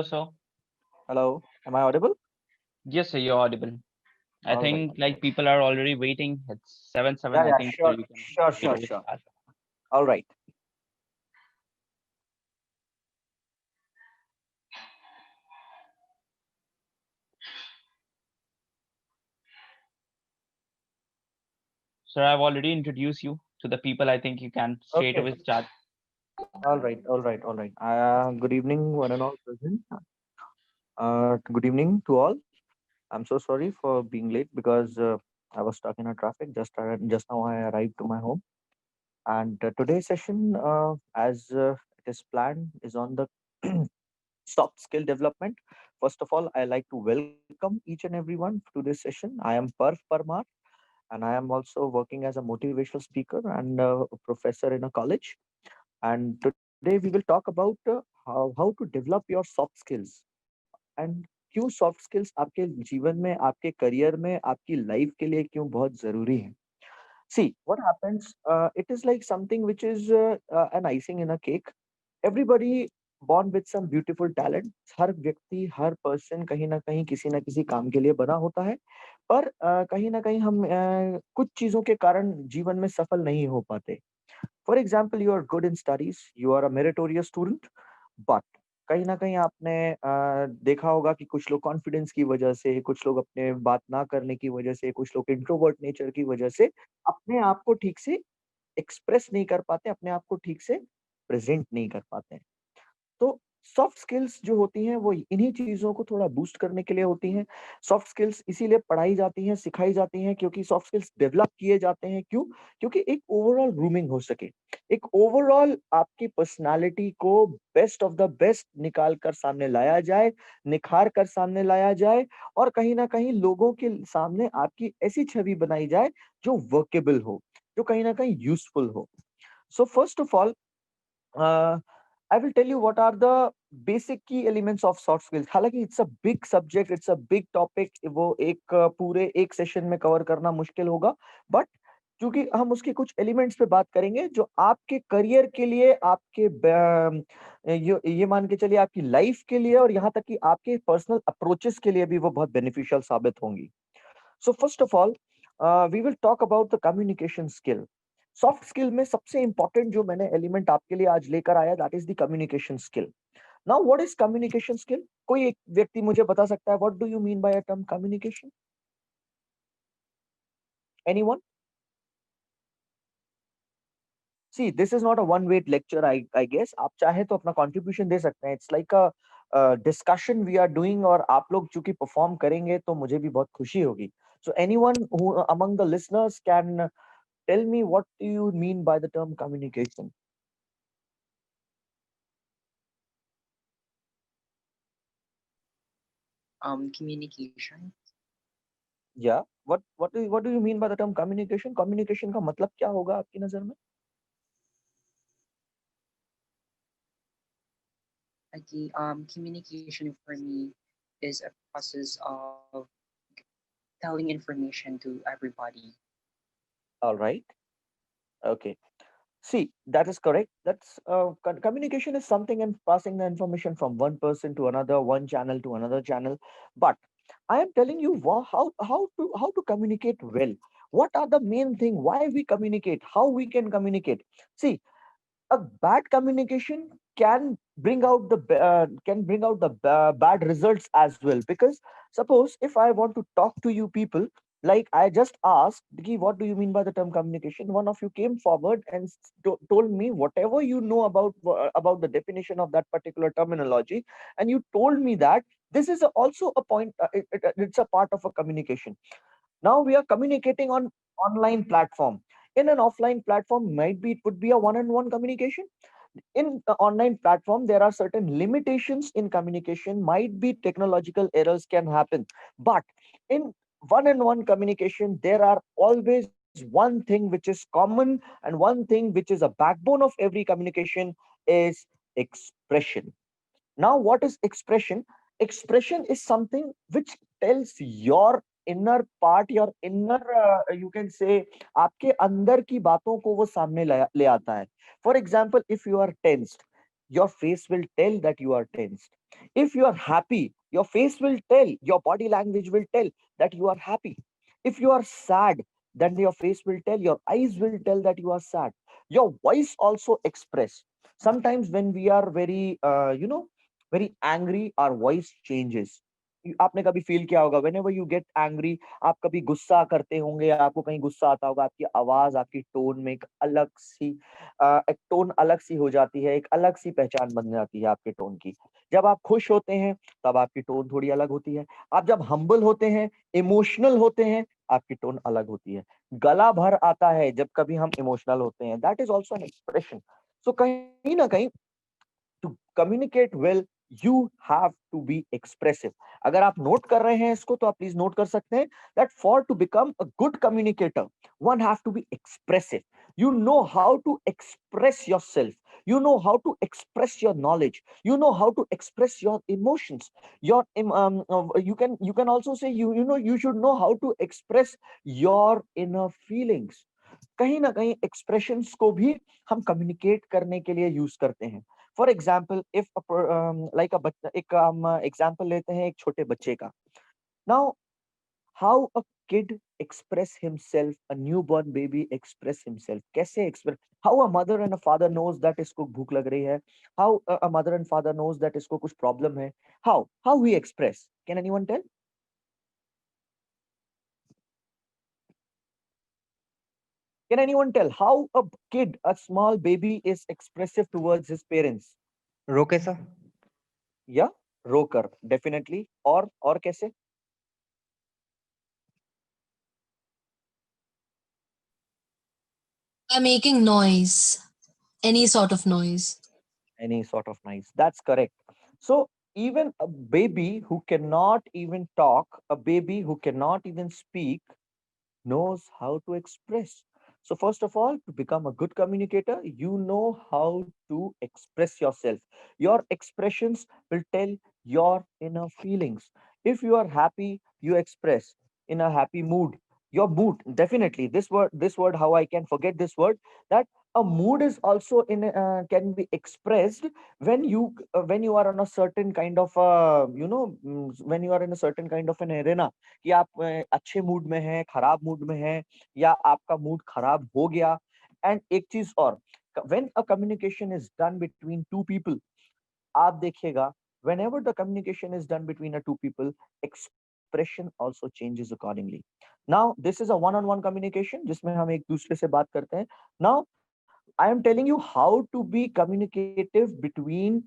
sir. Hello, am I audible? Yes, sir, you're audible. I All right. think like people are already waiting. It's 7:07. Yeah, I yeah, think so. sure, You can sure, straight sure, away sure. start. All right. Sir, I've already introduced you to the people. I think you can straight Okay. away start. All right, all right, all right. Good evening, one and all present. Good evening to all. I'm so sorry for being late because I was stuck in a traffic. Just now I arrived to my home. And today's session, as it is planned, is on the soft skill development. First of all, I like to welcome each and everyone to this session. I am Parv Parmar, and I am also working as a motivational speaker and a professor in a college. And today we will talk about how to develop your soft skills and क्यों soft skills आपके जीवन में, आपके career में, आपकी life के लिए क्यों बहुत जरूरी है. See, what happens, it is like something which is an icing in a cake. Everybody born with some beautiful talent. हर व्यक्ति, हर पर्सन कहीं ना कहीं किसी ना किसी काम के लिए बना होता है. पर कहीं ना कहीं हम कुछ चीजों के कारण जीवन में सफल नहीं हो पाते. For example, you are good in studies, you are a meritorious student, but कहीं ना कहीं आपने देखा होगा कि कुछ लोग कॉन्फिडेंस की वजह से, कुछ लोग अपने बात ना करने की वजह से, कुछ लोग इंट्रोवर्ट नेचर की वजह से अपने आप को ठीक से एक्सप्रेस नहीं कर पाते, अपने आप को ठीक से प्रेजेंट नहीं कर पाते. तो सॉफ्ट स्किल्स जो होती हैं वो इन्हीं चीज़ों को थोड़ा बूस्ट करने के लिए होती हैं. सॉफ्ट स्किल्स इसीलिए पढ़ाई जाती हैं, सिखाई जाती हैं क्योंकि सॉफ्ट स्किल्स डेवलप किए जाते हैं. क्यों? क्योंकि एक ओवरऑल ग्रूमिंग हो सके. एक ओवरऑल आपकी पर्सनैलिटी को बेस्ट ऑफ द बेस्ट निकाल कर सामने लाया जाए, निखार कर सामने लाया जाए और कहीं न कहीं लोगों के सामने आपकी ऐसी छवि बनाई जाए जो वर्केबल हो, जो कहीं न कहीं यूज़फुल हो. सो first of all, uh, I will tell you what are the basic key elements of soft skills. हालांकि it's a big subject, it's a big topic. वो एक पूरे एक सेशन में कवर करना मुश्किल होगा. बट क्योंकि हम उसके कुछ एलिमेंट्स पे बात करेंगे जो आपके करियर के लिए, आपके ये मान के चलिए आपकी लाइफ के लिए और यहाँ तक कि आपके पर्सनल अप्रोचेस के लिए भी वो बहुत बेनिफिशियल साबित होंगी. So first of all, we will talk about the communication skill. Soft skill में सबसे इंपॉर्टेंट जो मैंने एलिमेंट आपके लिए आज लेकर आया, that is the communication skill. Now what is communication skill? कोई एक व्यक्ति मुझे बता सकता है what do you mean by a term communication? Anyone? See, this is not a one way lecture. I guess आप चाहे तो अपना कंट्रीब्यूशन दे सकते हैं. It's like a discussion we are doing और आप लोग चूंकि परफॉर्म करेंगे तो मुझे भी बहुत खुशी होगी. So anyone who among the listeners can tell me what do you mean by the term communication? Communication. Yeah. What do you mean by the term communication? Communication का मतलब क्या होगा आपकी नजर में? Okay, communication for me is a process of telling information to everybody. All right. Okay. See, that is correct. That's communication is something and passing the information from one person to another, one channel to another channel. But I am telling you how to communicate well. What are the main thing? Why we communicate? How we can communicate? See, a bad communication can bring out the bad results as well, because suppose if I want to talk to you people, like I just asked Ki, what do you mean by the term communication? One of you came forward and told me whatever you know about the definition of that particular terminology, and you told me that this is also a point, it's a part of a communication. Now we are communicating on online platform. In an offline platform, might be it would be a one-on-one communication. In the online platform, there are certain limitations in communication. Might be technological errors can happen, but in one-on-one communication, there are always one thing which is common, and one thing which is a backbone of every communication is expression. Now, what is expression? Expression is something which tells your inner part, your inner, you can say, आपके अंदर की बातों को वो सामने ले आता है. For example, if you are tensed, your face will tell that you are tensed. If you are happy, your face will tell, your body language will tell that you are happy. If you are sad, then your face will tell, your eyes will tell that you are sad. Your voice also express. Sometimes when we are very, very angry, our voice changes. आपने कभी feel किया होगा, whenever you get angry, आप कभी गुस्सा करते होंगे, आपको कहीं गुस्सा आता होगा, आपकी आवाज, आपकी टोन में एक अलग सी एक टोन अलग सी हो जाती है, एक अलग सी पहचान बन जाती है आपके टोन की। जब आप खुश होते हैं, तब आपकी टोन थोड़ी अलग होती है। आप जब हम्बल होते हैं, इमोशनल होते हैं, आपकी टोन अलग होती है। गला भर आता है जब कभी हम इमोशनल होते हैं, that is also an expression. So कहीं ना कहीं to communicate well you have to be expressive. अगर आप नोट कर रहे हैं इसको, तो आप प्लीज नोट कर सकते हैं that for to become a good communicator one have to be expressive. You know how to express yourself, you know how to express your knowledge, you know how to express your emotions, you can also say you should know how to express your inner feelings। कहीं ना कहीं expressions को भी हम communicate करने के लिए use करते हैं। फॉर एग्जाम्पल इफ लाइक अ बच्चा, एक हम एग्जाम्पल लेते हैं एक छोटे बच्चे का। Now how a kid express himself, a newborn baby express himself, कैसे express, how a mother and a father knows that इसको भूख लग रही है, how a mother and father knows that इसको कुछ problem है, how we express, can anyone tell? Can anyone tell how a kid, a small baby is expressive towards his parents? रोके sir. Yeah, रोकर definitely, और कैसे? By making noise, any sort of noise. Any sort of noise, that's correct. So even a baby who cannot even talk, a baby who cannot even speak, knows how to express. So, first of all, to become a good communicator, you know how to express yourself. Your expressions will tell your inner feelings. If you are happy, you express in a happy mood. Your mood, definitely. This word, how I can forget this word? That a mood is also can be expressed when you are on a certain kind of when you are in a certain kind of an arena, कि आप अच्छे mood में हैं, खराब mood में हैं, या आपका मूड खराब हो गया। एंड एक चीज और, when a communication is done between two people, आप देखिएगा whenever the communication is done between a two people, expression also changes accordingly. Now this is a one on one communication जिसमें हम एक दूसरे से बात करते हैं। Now I am telling you how to be communicative between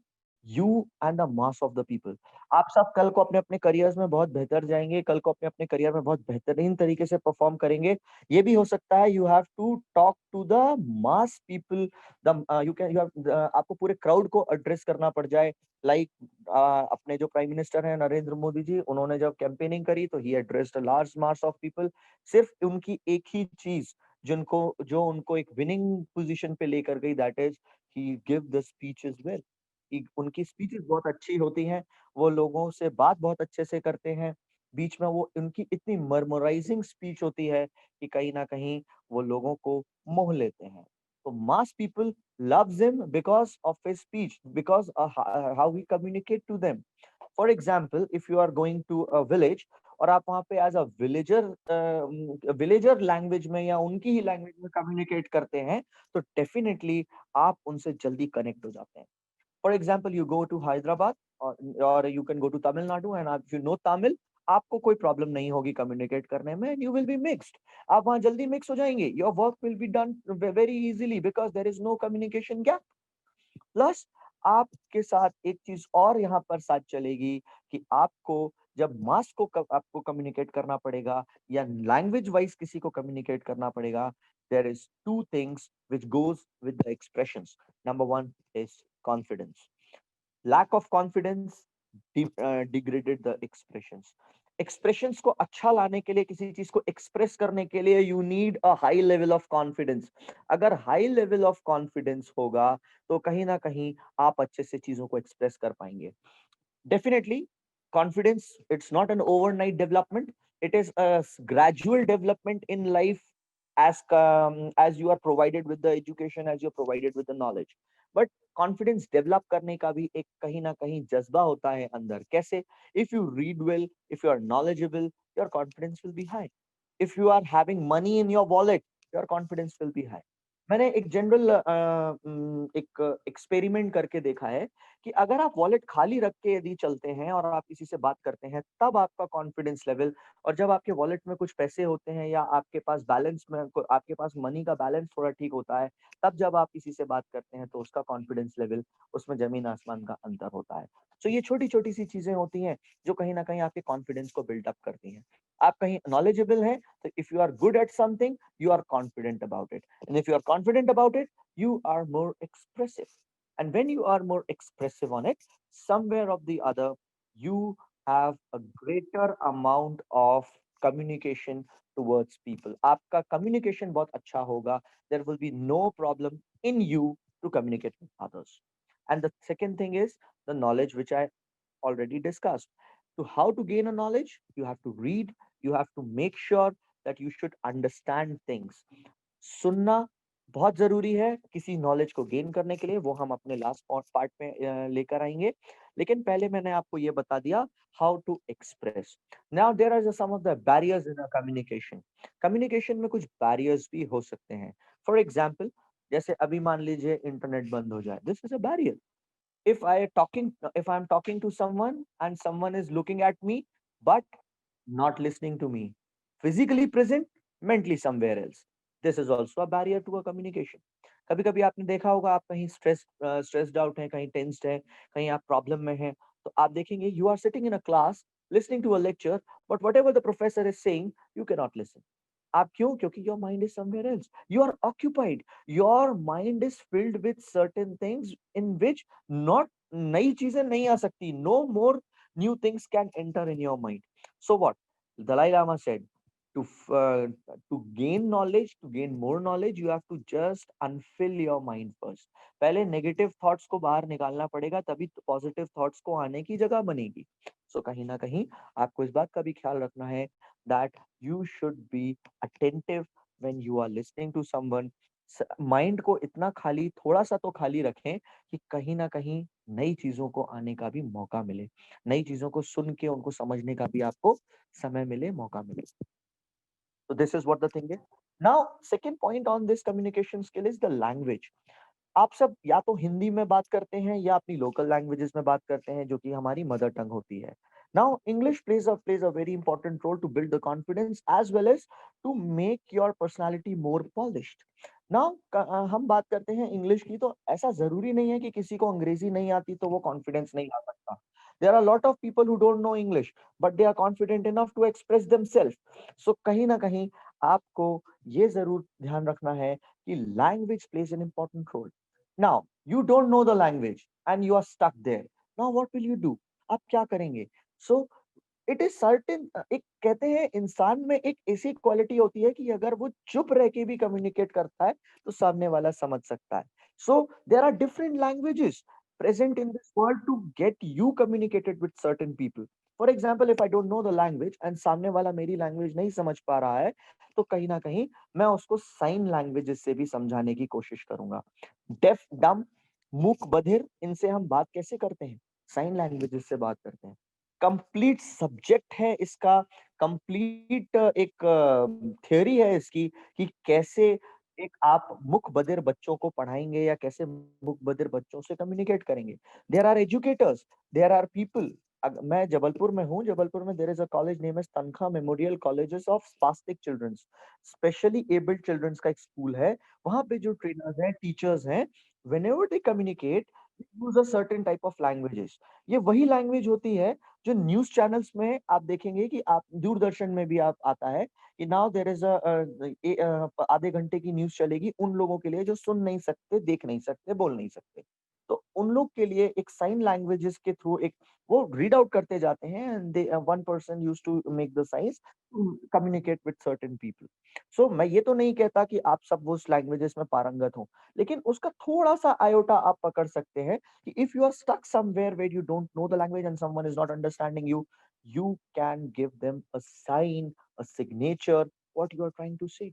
you and the mass of the people. आप सब कल को अपने अपने करियर्स में बहुत बेहतर जाएंगे, कल को अपने अपने करियर में बहुत बेहतरीन तरीके से परफॉर्म करेंगे। ये भी हो सकता है you have to talk to the mass people, the you have आपको पूरे क्राउड को एड्रेस करना पड़ जाए। लाइक अपने जो प्राइम मिनिस्टर हैं नरेंद्र मोदी जी, उन्होंने जब कैंपेनिंग करी तो he addressed a large mass of people. सिर्फ उनकी एक ही चीज जो उनको एक विनिंग पोजीशन पे लेकर गई, that is he give the speeches well. उनकी स्पीचेस बहुत अच्छी होती हैं, वो लोगों से बात बहुत अच्छे से करते हैं। बीच में वो उनकी इतनी मर्मराइजिंग स्पीच होती है कि कहीं ना कहीं वो लोगों को मोह लेते हैं। तो मास people loves him because of his speech, because how he communicate to them. For example, if you are going to a village और आप वहाँ पे एज अ विलेजर लैंग्वेज में या उनकी ही लैंग्वेज में कम्युनिकेट करते हैं, तो डेफिनेटली आप उनसे जल्दी कनेक्ट हो जाते हैं। For example, you go to Hyderabad और you can go to Tamil Nadu, and if you know Tamil, आपको कोई प्रॉब्लम नहीं होगी कम्युनिकेट करने में, यू विल बी मिक्स्ड। आप वहां जल्दी मिक्स हो जाएंगे, your work will be done very easily because there is no communication gap. Plus आपके साथ एक चीज और यहाँ पर साथ चलेगी कि आपको जब मास को आपको कम्युनिकेट करना पड़ेगा या लैंग्वेज वाइज किसी को कम्युनिकेट करना पड़ेगा, there is two things which goes with the expressions. Number one is confidence. Lack of confidence degraded the expressions. Expressions को अच्छा लाने के लिए, किसी चीज को एक्सप्रेस करने के लिए, you need a high level of confidence. अगर हाई लेवल ऑफ कॉन्फिडेंस होगा तो कहीं ना कहीं आप अच्छे से चीजों को एक्सप्रेस कर पाएंगे। Definitely, confidence, it's not an overnight development. It is a gradual development in life as you are provided with the education, as you're provided with the knowledge. But confidence develop करने का भी एक कहीं ना कहीं जज्बा होता है अंदर. कैसे? If you read well, if you are knowledgeable, your confidence will be high. If you are having money in your wallet, your confidence will be high. मैंने एक जनरल एक एक्सपेरिमेंट करके देखा है कि अगर आप वॉलेट खाली रख के यदि चलते हैं और आप किसी से बात करते हैं, तब आपका कॉन्फिडेंस लेवल, और जब आपके वॉलेट में कुछ पैसे होते हैं या आपके पास बैलेंस में आपके पास मनी का बैलेंस थोड़ा ठीक होता है, तब जब आप किसी से बात करते हैं तो उसका कॉन्फिडेंस लेवल, उसमें जमीन आसमान का अंतर होता है. तो ये छोटी छोटी सी चीजें होती हैं जो कहीं ना कहीं आपके कॉन्फिडेंस को बिल्डअप करती हैं. आप कहीं नॉलेजेबल हैं तो if you are good at something, you are confident about it, and if you are confident about it, you are more expressive. And when you are more expressive on it, somewhere of the other, you have a greater amount of communication towards people. आपका communication बहुत अच्छा होगा. There will be no problem in you to communicate with others. And the second thing is the knowledge, which I already discussed. To how to gain a knowledge, you have to read, you have to make sure that you should understand things. सुनना बहुत जरूरी है किसी knowledge को gain करने के लिए, वो हम अपने लास्ट पार्ट में लेकर आएंगे. लेकिन पहले मैंने आपको ये बता दिया how to express. Now there are some of the barriers in communication. Communication में कुछ बैरियर्स भी हो सकते हैं. फॉर एग्जाम्पल, जैसे अभी मान लीजिए इंटरनेट बंद हो जाए, this is a barrier. If I'm talking to someone and someone is looking at me but not listening to me, physically present, mentally somewhere else, this is also a barrier to a communication. कभी कभी आपने देखा होगा, आप कहीं stressed out हैं, कहीं tensed हैं, कहीं आप प्रॉब्लम में हैं, तो आप देखेंगे you are sitting in a class listening to a lecture, but whatever the professor is saying, you cannot listen. आप क्यों? क्योंकि your mind is somewhere else. You are occupied. Your mind is filled with certain things in which not नई चीजें नहीं आ सकती. No more new things can enter in your mind. So what? Dalai Lama said, to to gain knowledge, to gain more knowledge, you have to just unfill your mind first. पहले negative thoughts को बाहर निकालना पड़ेगा, तभी positive thoughts को आने की जगह बनेगी. So कहीं ना कहीं आपको इस बात का भी ख्याल रखना है that you should be attentive when you are listening to someone. Mind को इतना खाली, थोड़ा सा तो खाली रखें कि कहीं ना कहीं नई चीजों को आने का भी मौका मिले, नई चीजों को सुन के उनको समझने का भी आपको समय मिले, मौका मिले. So this is what the thing is. Now, second point on this communication skill is the language. आप सब या तो हिंदी में बात करते हैं या अपनी लोकल लैंग्वेजेस में बात करते हैं, जो कि हमारी मदर टंग होती है. Now English plays a very important role to build the confidence as well as to make your personality more polished. Now हम बात करते हैं इंग्लिश की, तो ऐसा जरूरी नहीं है कि किसी को अंग्रेजी नहीं आती तो वो कॉन्फिडेंस नहीं ला सकता. There are lot of people who don't know English but they are confident enough to express themselves. So कहीं ना कहीं आपको ये जरूर ध्यान रखना है कि language plays an important role. Now, you don't know the language and you are stuck there. Now, what will you do? आप क्या करेंगे? So, it is certain. एक कहते हैं इंसान में एक ऐसी क्वालिटी होती है कि अगर वो चुप रह के भी कम्युनिकेट करता है तो सामने वाला समझ सकता है. So, there are different languages present in this world to get you communicated with certain people. For example, if I don't know the language and सामने वाला मेरी लैंग्वेज नहीं समझ पा रहा है, तो कहीं ना कहीं मैं उसको साइन लैंग्वेजेस से भी समझाने की कोशिश करूंगा. डेफ, डम, मूक, बधिर, इनसे हम बात कैसे करते हैं? साइन लैंग्वेजेस से बात करते हैं. कंप्लीट सब्जेक्ट है इसका, कंप्लीट एक थ्योरी है इसकी कि कैसे एक आप मुख बधिर बच्चों को पढ़ाएंगे या कैसे मुख बधिर बच्चों से कम्युनिकेट करेंगे. There are educators, there are people. मैं जबलपुर में हूँ. जबलपुर में there is a college name as Tankha memorial colleges of spastic childrens, specially abled childrens का एक स्कूल है. वहां पे जो ट्रेनर्स हैं, टीचर्स हैं, whenever they communicate, they use a certain type of languages. ये वही लैंग्वेज होती है जो न्यूज चैनल्स में आप देखेंगे कि आप दूरदर्शन में भी आप आता है कि नाउ देयर इज आधे घंटे की न्यूज चलेगी उन लोगों के लिए जो सुन नहीं सकते, देख नहीं सकते, बोल नहीं सकते. तो उन लोग के लिए एक साइन लैंग्वेजेस के थ्रू एक वो रीड आउट करते जाते हैं and they one person used to make the science to communicate with certain people. So मैं ये तो नहीं कहता कि आप सब वो लैंग्वेजेस में पारंगत हो, लेकिन उसका थोड़ा सा आयोटा आप पकड़ सकते हैं कि if you are stuck somewhere where you don't know the language and someone is not understanding you, you can give them a sign, a signature, what you are trying to say.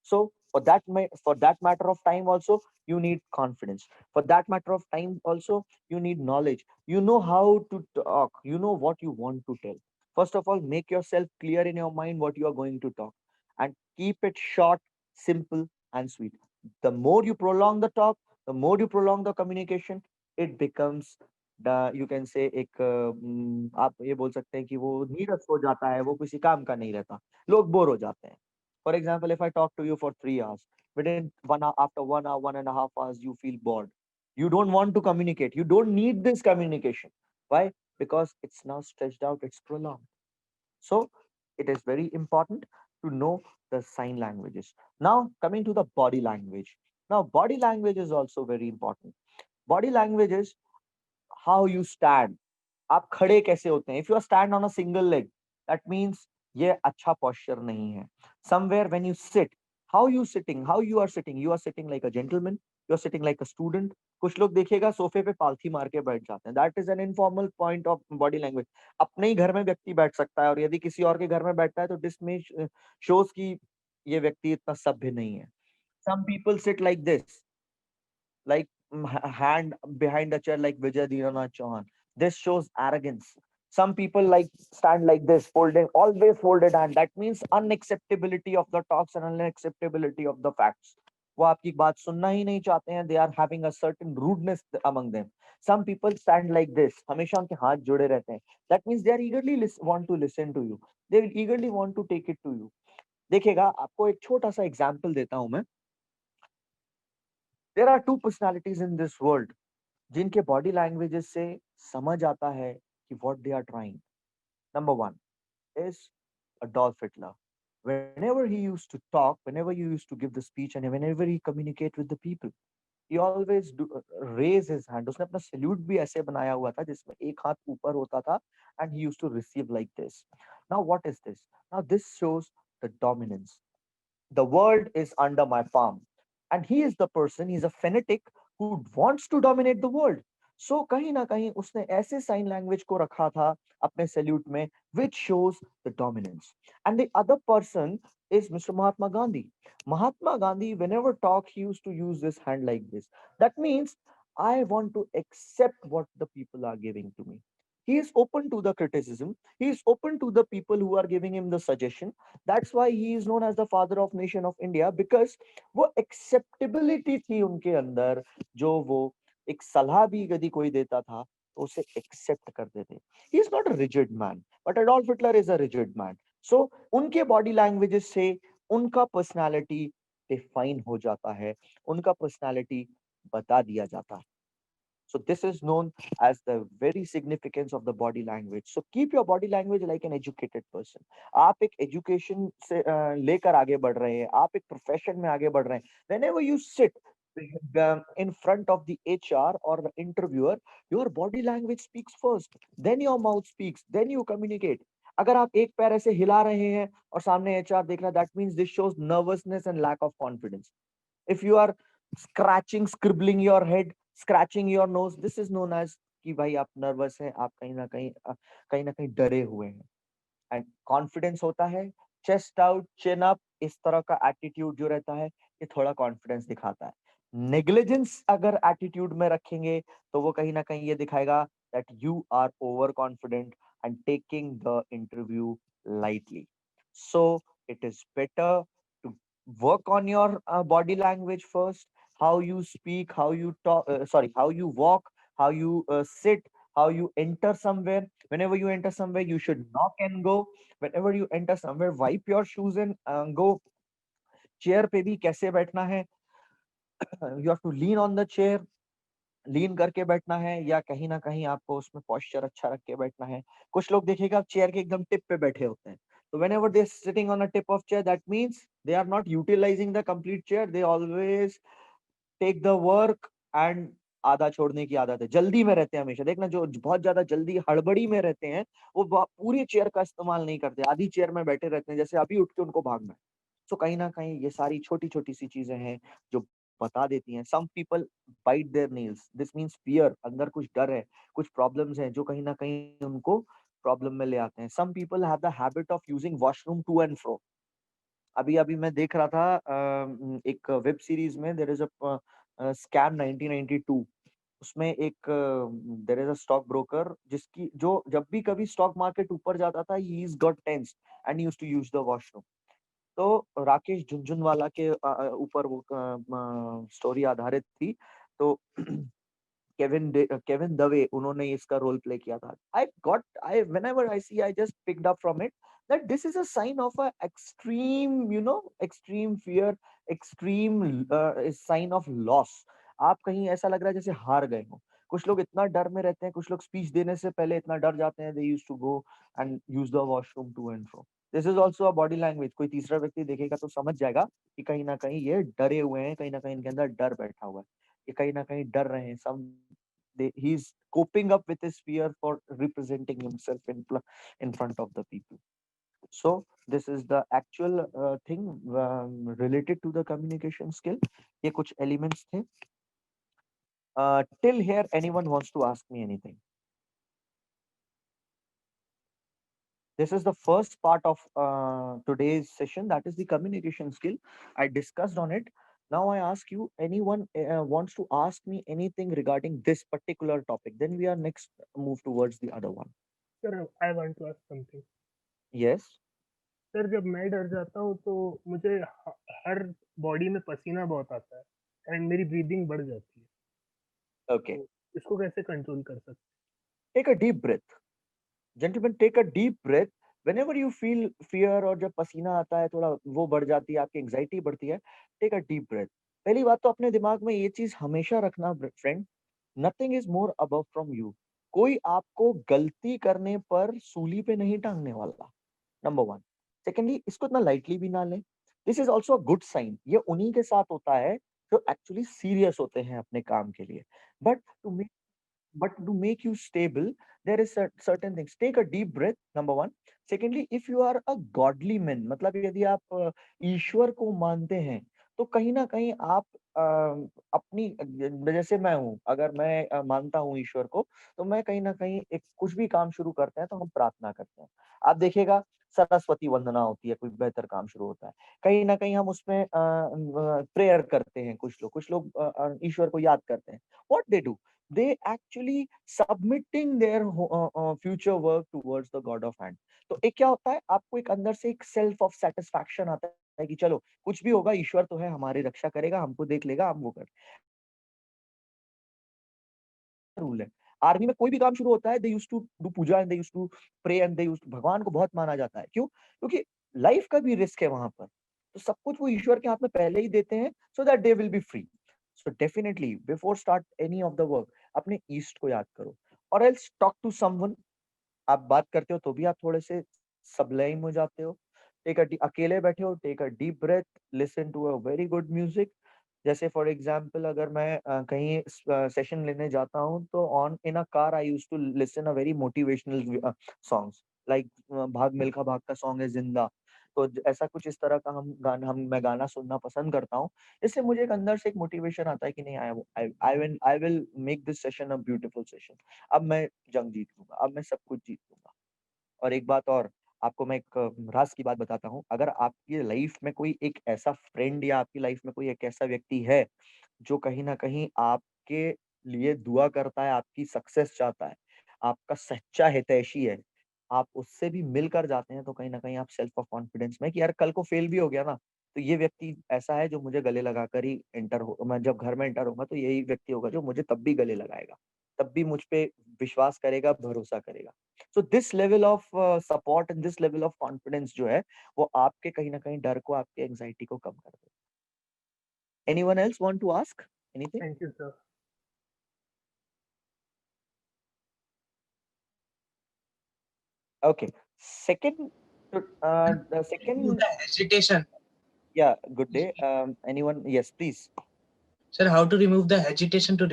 So For that matter of time also, you need confidence. For that matter of time also, you need knowledge. You know how to talk. You know what you want to tell. First of all, make yourself clear in your mind what you are going to talk, and keep it short, simple, and sweet. The more you prolong the talk, the more you prolong the communication, it becomes the, you can say, एक आप ये बोल सकते हैं कि वो नीरस हो जाता है, वो किसी काम का नहीं रहता, लोग बोर हो जाते हैं. For example, if I talk to you for 3 hours, within 1 hour, after 1 hour, 1.5 hours, you feel bored. You don't want to communicate. You don't need this communication. Why? Because it's now stretched out, it's prolonged. So it is very important to know the sign languages. Now, coming to the body language. Now, body language is also very important. Body language is how you stand. आप खड़े कैसे होते हैं? If you are stand on a single leg, that means ये अच्छा posture नहीं है. Somewhere when you sit, how you sitting? How you are sitting? You are sitting like a gentleman. You are sitting like a student. कुछ लोग देखिएगा सोफे पे पालथी मार के बैठ जाते हैं. That is an informal point of body language. अपने ही घर में व्यक्ति बैठ सकता है, और यदि किसी और के घर में बैठता है तो this may shows कि ये व्यक्ति इतना सभ्य नहीं है. Some people sit like this, like hand behind the chair, like Vijay Dheeranath Chauhan. This shows arrogance. Some people like stand like this, folding, always folded hand. That means unacceptability of the talks and unacceptability of the facts. वो आपकी बात सुनना ही नहीं चाहते हैं. They are having a certain rudeness among them. Some people stand like this. हमेशा उनके हाथ जुड़े रहते हैं. That means they are eagerly want to listen to you. They will eagerly want to take it to you. देखिएगा, आपको एक छोटा सा एग्जाम्पल देता हूं मैं. There are two personalities in this world जिनके बॉडी लैंग्वेजेस से समझ आता है कि what they are trying. Number one is Adolf Hitler. Whenever he used to talk, whenever he used to give the speech, and whenever he communicate with the people, he always raise his hand. उसने अपना salute भी ऐसे बनाया हुआ था जिसमें एक हाथ ऊपर होता था, and he used to receive like this. Now what is this? Now this shows the dominance. The world is under my palm, and he is the person, he's a fanatic who wants to dominate the world. So कहीं ना कहीं उसने ऐसे sign language को रखा था अपने salute में, which shows the dominance. And the other person is Mr. Mahatma Gandhi. Mahatma Gandhi, whenever talk, he used to use this hand like this. That means I want to accept what the people are giving to me. He is open to the criticism. He is open to the people who are giving him the suggestion. That's why he is known as the father of nation of India, because वो acceptability थी उनके अंदर, जो वो एक सलाह भी यदि कोई देता था तो उसे accept करते थे. He is not a rigid man, but Adolf Hitler is a rigid man. So उनके body languages से उनका personality define हो जाता है, उनका personality बता दिया जाता है. So this is known as the very significance of the body language. So keep your body language like an educated person. आप एक education से लेकर आगे बढ़ रहे हैं, आप एक profession में आगे बढ़ रहे हैं. Whenever you sit in front of the HR or the interviewer, your body language speaks first. Then your mouth speaks. Then you communicate. अगर आप एक पैर ऐसे हिला रहे हैं और सामने HR देख रहा है, that means this shows nervousness and lack of confidence. If you are scratching, scribbling your head, scratching your nose, this is known as कि भाई आप nervous हैं, आप कहीं ना कहीं डरे हुए हैं. And confidence होता है chest out, chin up, इस तरह का attitude जो रहता है, ये थोड़ा confidence दिखाता है. Negligence अगर attitude में रखेंगे तो वो कहीं ना कहीं ये दिखाएगा that you are overconfident and taking the interview lightly. So it is better to work on your body language first. How you speak, how you talk, how you walk, how you sit, how you enter somewhere. Whenever you enter somewhere, you should knock and go. Whenever you enter somewhere, wipe your shoes and go. Chair पे भी कैसे बैठना है? You have to lean on the chair. लीन करके बैठना है, या कहीं ना कहीं आपको उसमें posture अच्छा रख के बैठना है. कुछ लोग देखिएगा चेयर के एकदम टिप पे बैठे होते हैं. So whenever they're sitting on a tip of chair, that means they are not utilizing the complete chair. They always take the work and आधा छोड़ने की आदत है. जल्दी में रहते हैं हमेशा. देखना जो बहुत ज्यादा जल्दी हड़बड़ी में रहते हैं, वो पूरी चेयर का इस्तेमाल नहीं करते, आधी चेयर में बैठे रहते हैं, जैसे अभी उठ के उनको भागना है. So कहीं ना कहीं ये सारी छोटी छोटी सी चीजें हैं जो बता देती हैं. Some people bite their nails. This means fear. अंदर कुछ डर है, कुछ problems हैं जो कहीं ना कहीं उनको problem में ले आते हैं. Some people have the habit of using washroom to and fro. अभी अभी मैं देख रहा था एक वेब सीरीज में देयर इज अ स्कैम 1992। उसमें एक there is a stock broker जिसकी जो जब भी कभी स्टॉक मार्केट ऊपर जाता था he is got tense and used to use the washroom. तो राकेश झुनझुनवाला के ऊपर वो स्टोरी आधारित थी। तो केविन दवे उन्होंने इसका रोल प्ले किया था। I whenever I see I just picked up from it that this is a sign of a extreme extreme fear, extreme sign of loss. आप कहीं ऐसा लग रहा है जैसे हार गए हो। कुछ लोग इतना डर में रहते हैं, कुछ लोग स्पीच देने से पहले इतना डर जाते हैं, they used to go and use the washroom to and fro. This is also a body language. कोई तीसरा व्यक्ति देखेगा तो समझ जाएगा कि कहीं ना कहीं ये डरे हुए हैं, कहीं ना कहीं इनके अंदर डर बैठा हुआ है, ये कहीं ना कहीं डर रहे हैं। He's coping up with his fear for representing himself in front of the people. So this is the actual thing related to the communication skill. ये कुछ elements थे. Till here, anyone wants to ask me anything? This is the first part of today's session. That is the communication skill. I discussed on it. Now I ask you, anyone wants to ask me anything regarding this particular topic? Then we are next move towards the other one. Sir I want to ask something. Yes. Sir जब मैं डर जाता हूँ तो मुझे हर body में पसीना बहुत आता है एंड मेरी ब्रीदिंग बढ़ जाती है। Okay. तो इसको कैसे कंट्रोल कर सकते Take a deep breath. Gentlemen, take a deep breath. Whenever you feel fear और जब पसीना आता है, थोड़ा वो बढ़ जाती है, आपकी एंग्जाइटी बढ़ती है, take a deep breath. पहली बात तो अपने दिमाग में ये चीज हमेशा रखना friend, nothing is more above from you. कोई आपको गलती करने पर सूली पे नहीं टांगने वाला, नंबर वन। सेकेंडली, इसको इतना लाइटली भी ना लें। This is also a good sign. ये उन्हीं के साथ होता है जो एक्चुअली सीरियस होते हैं अपने काम के लिए। But to but to make you stable, there is certain things. Take a deep breath, number one. Secondly, if you are a godly man, मतलब यदि आप ईश्वर को मानते हैं, तो कहीं ना कहीं आप अपनी, जैसे मैं हूँ, अगर मैं मानता हूँ ईश्वर को, तो मैं कहीं ना कहीं एक कुछ भी काम शुरू करते हैं तो हम प्रार्थना करते हैं। आप देखिएगा, सरस्वती वंदना होती है, कोई बेहतर काम शुरू होता है, कहीं ना कहीं हम उसमें प्रेयर करते हैं। कुछ लोग ईश्वर को याद करते हैं। What they do, they actually submitting their future work towards the god of hand। तो एक क्या होता है, आपको एक अंदर से एक सेल्फ ऑफ सेटिस्फैक्शन आता है कि चलो कुछ भी होगा, ईश्वर तो है, हमारी रक्षा करेगा, हमको देख लेगा, हम वो कर। रूल है, आर्मी में कोई भी काम शुरू होता है, they used to do puja and they used to pray and they used, भगवान को बहुत माना जाता है। क्यों? क्योंकि लाइफ का भी रिस्क है वहां पर, तो सब कुछ वो ईश्वर के हाथ में पहले ही देते हैं, so that they will be free. So definitely before start any of the work, अपने ईस्ट को याद करो, और एल्स टॉक टू समवन। आप बात करते हो तो भी आप थोड़े से सबलाइम हो जाते हो। अकेले बैठे हो, take a deep breath, listen to a very good music. जैसे फॉर एग्जांपल, अगर मैं कहीं सेशन लेने जाता हूँ, तो on in a car I used to listen a very motivational songs, like Bhaag Milkha भाग का सॉन्ग है जिंदा। तो ऐसा कुछ इस तरह का मैं गाना सुनना पसंद करता हूँ। इससे मुझे एक अंदर से एक मोटिवेशन आता है कि नहीं, I will make this session a beautiful session. अब मैं जंग जीत लूंगा, अब मैं सब कुछ जीत लूंगा। और एक बात और, आपको मैं एक राज की बात बताता हूँ। अगर आपकी लाइफ में कोई एक ऐसा फ्रेंड या आपकी लाइफ में कोई एक ऐसा व्यक्ति है जो कहीं ना कहीं आपके लिए दुआ करता है, आपकी सक्सेस चाहता है, आपका सच्चा हितैषी है, आप उससे भी मिलकर जाते हैं, तो कहीं ना कहीं आप सेल्फ ऑफ कॉन्फिडेंस में कि यार कल को फेल भी हो गया ना, तो ये व्यक्ति ऐसा है जो मुझे गले लगाकर ही एंटर हो, मैं जब घर में एंटर होगा तो यही व्यक्ति होगा जो मुझे तब भी गले लगाएगा, तब भी मुझ पे विश्वास करेगा, भरोसा करेगा। So this level of support and this level of confidence जो है, वो आपके कहीं ना कहीं डर को, आपके एंजाइटी को कम कर देगा। Anyone else want to ask anything? Thank you sir. Okay. Second, the second, The hesitation. yeah, good day. Anyone? Yes, please. Sir, how to remove the hesitation to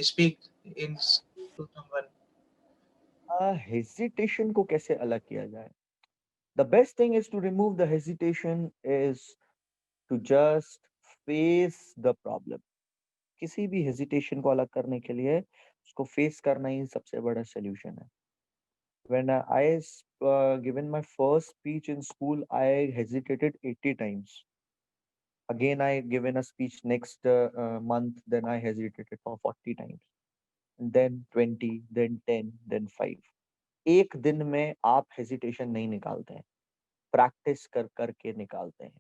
speak in to someone? Hesitation को कैसे अलग किया जाए? The best thing is to remove the hesitation is to just face the problem. किसी भी hesitation को अलग करने के लिए उसको face करना ही सबसे बड़ा solution है। When I given my first speech in school, I hesitated 80 times. Again, I given a speech next month, then I hesitated for 40 times. Then 20, then 10, then 5. एक दिन में आप हेजिटेशन नहीं निकालते हैं, प्रैक्टिस कर करके निकालते हैं.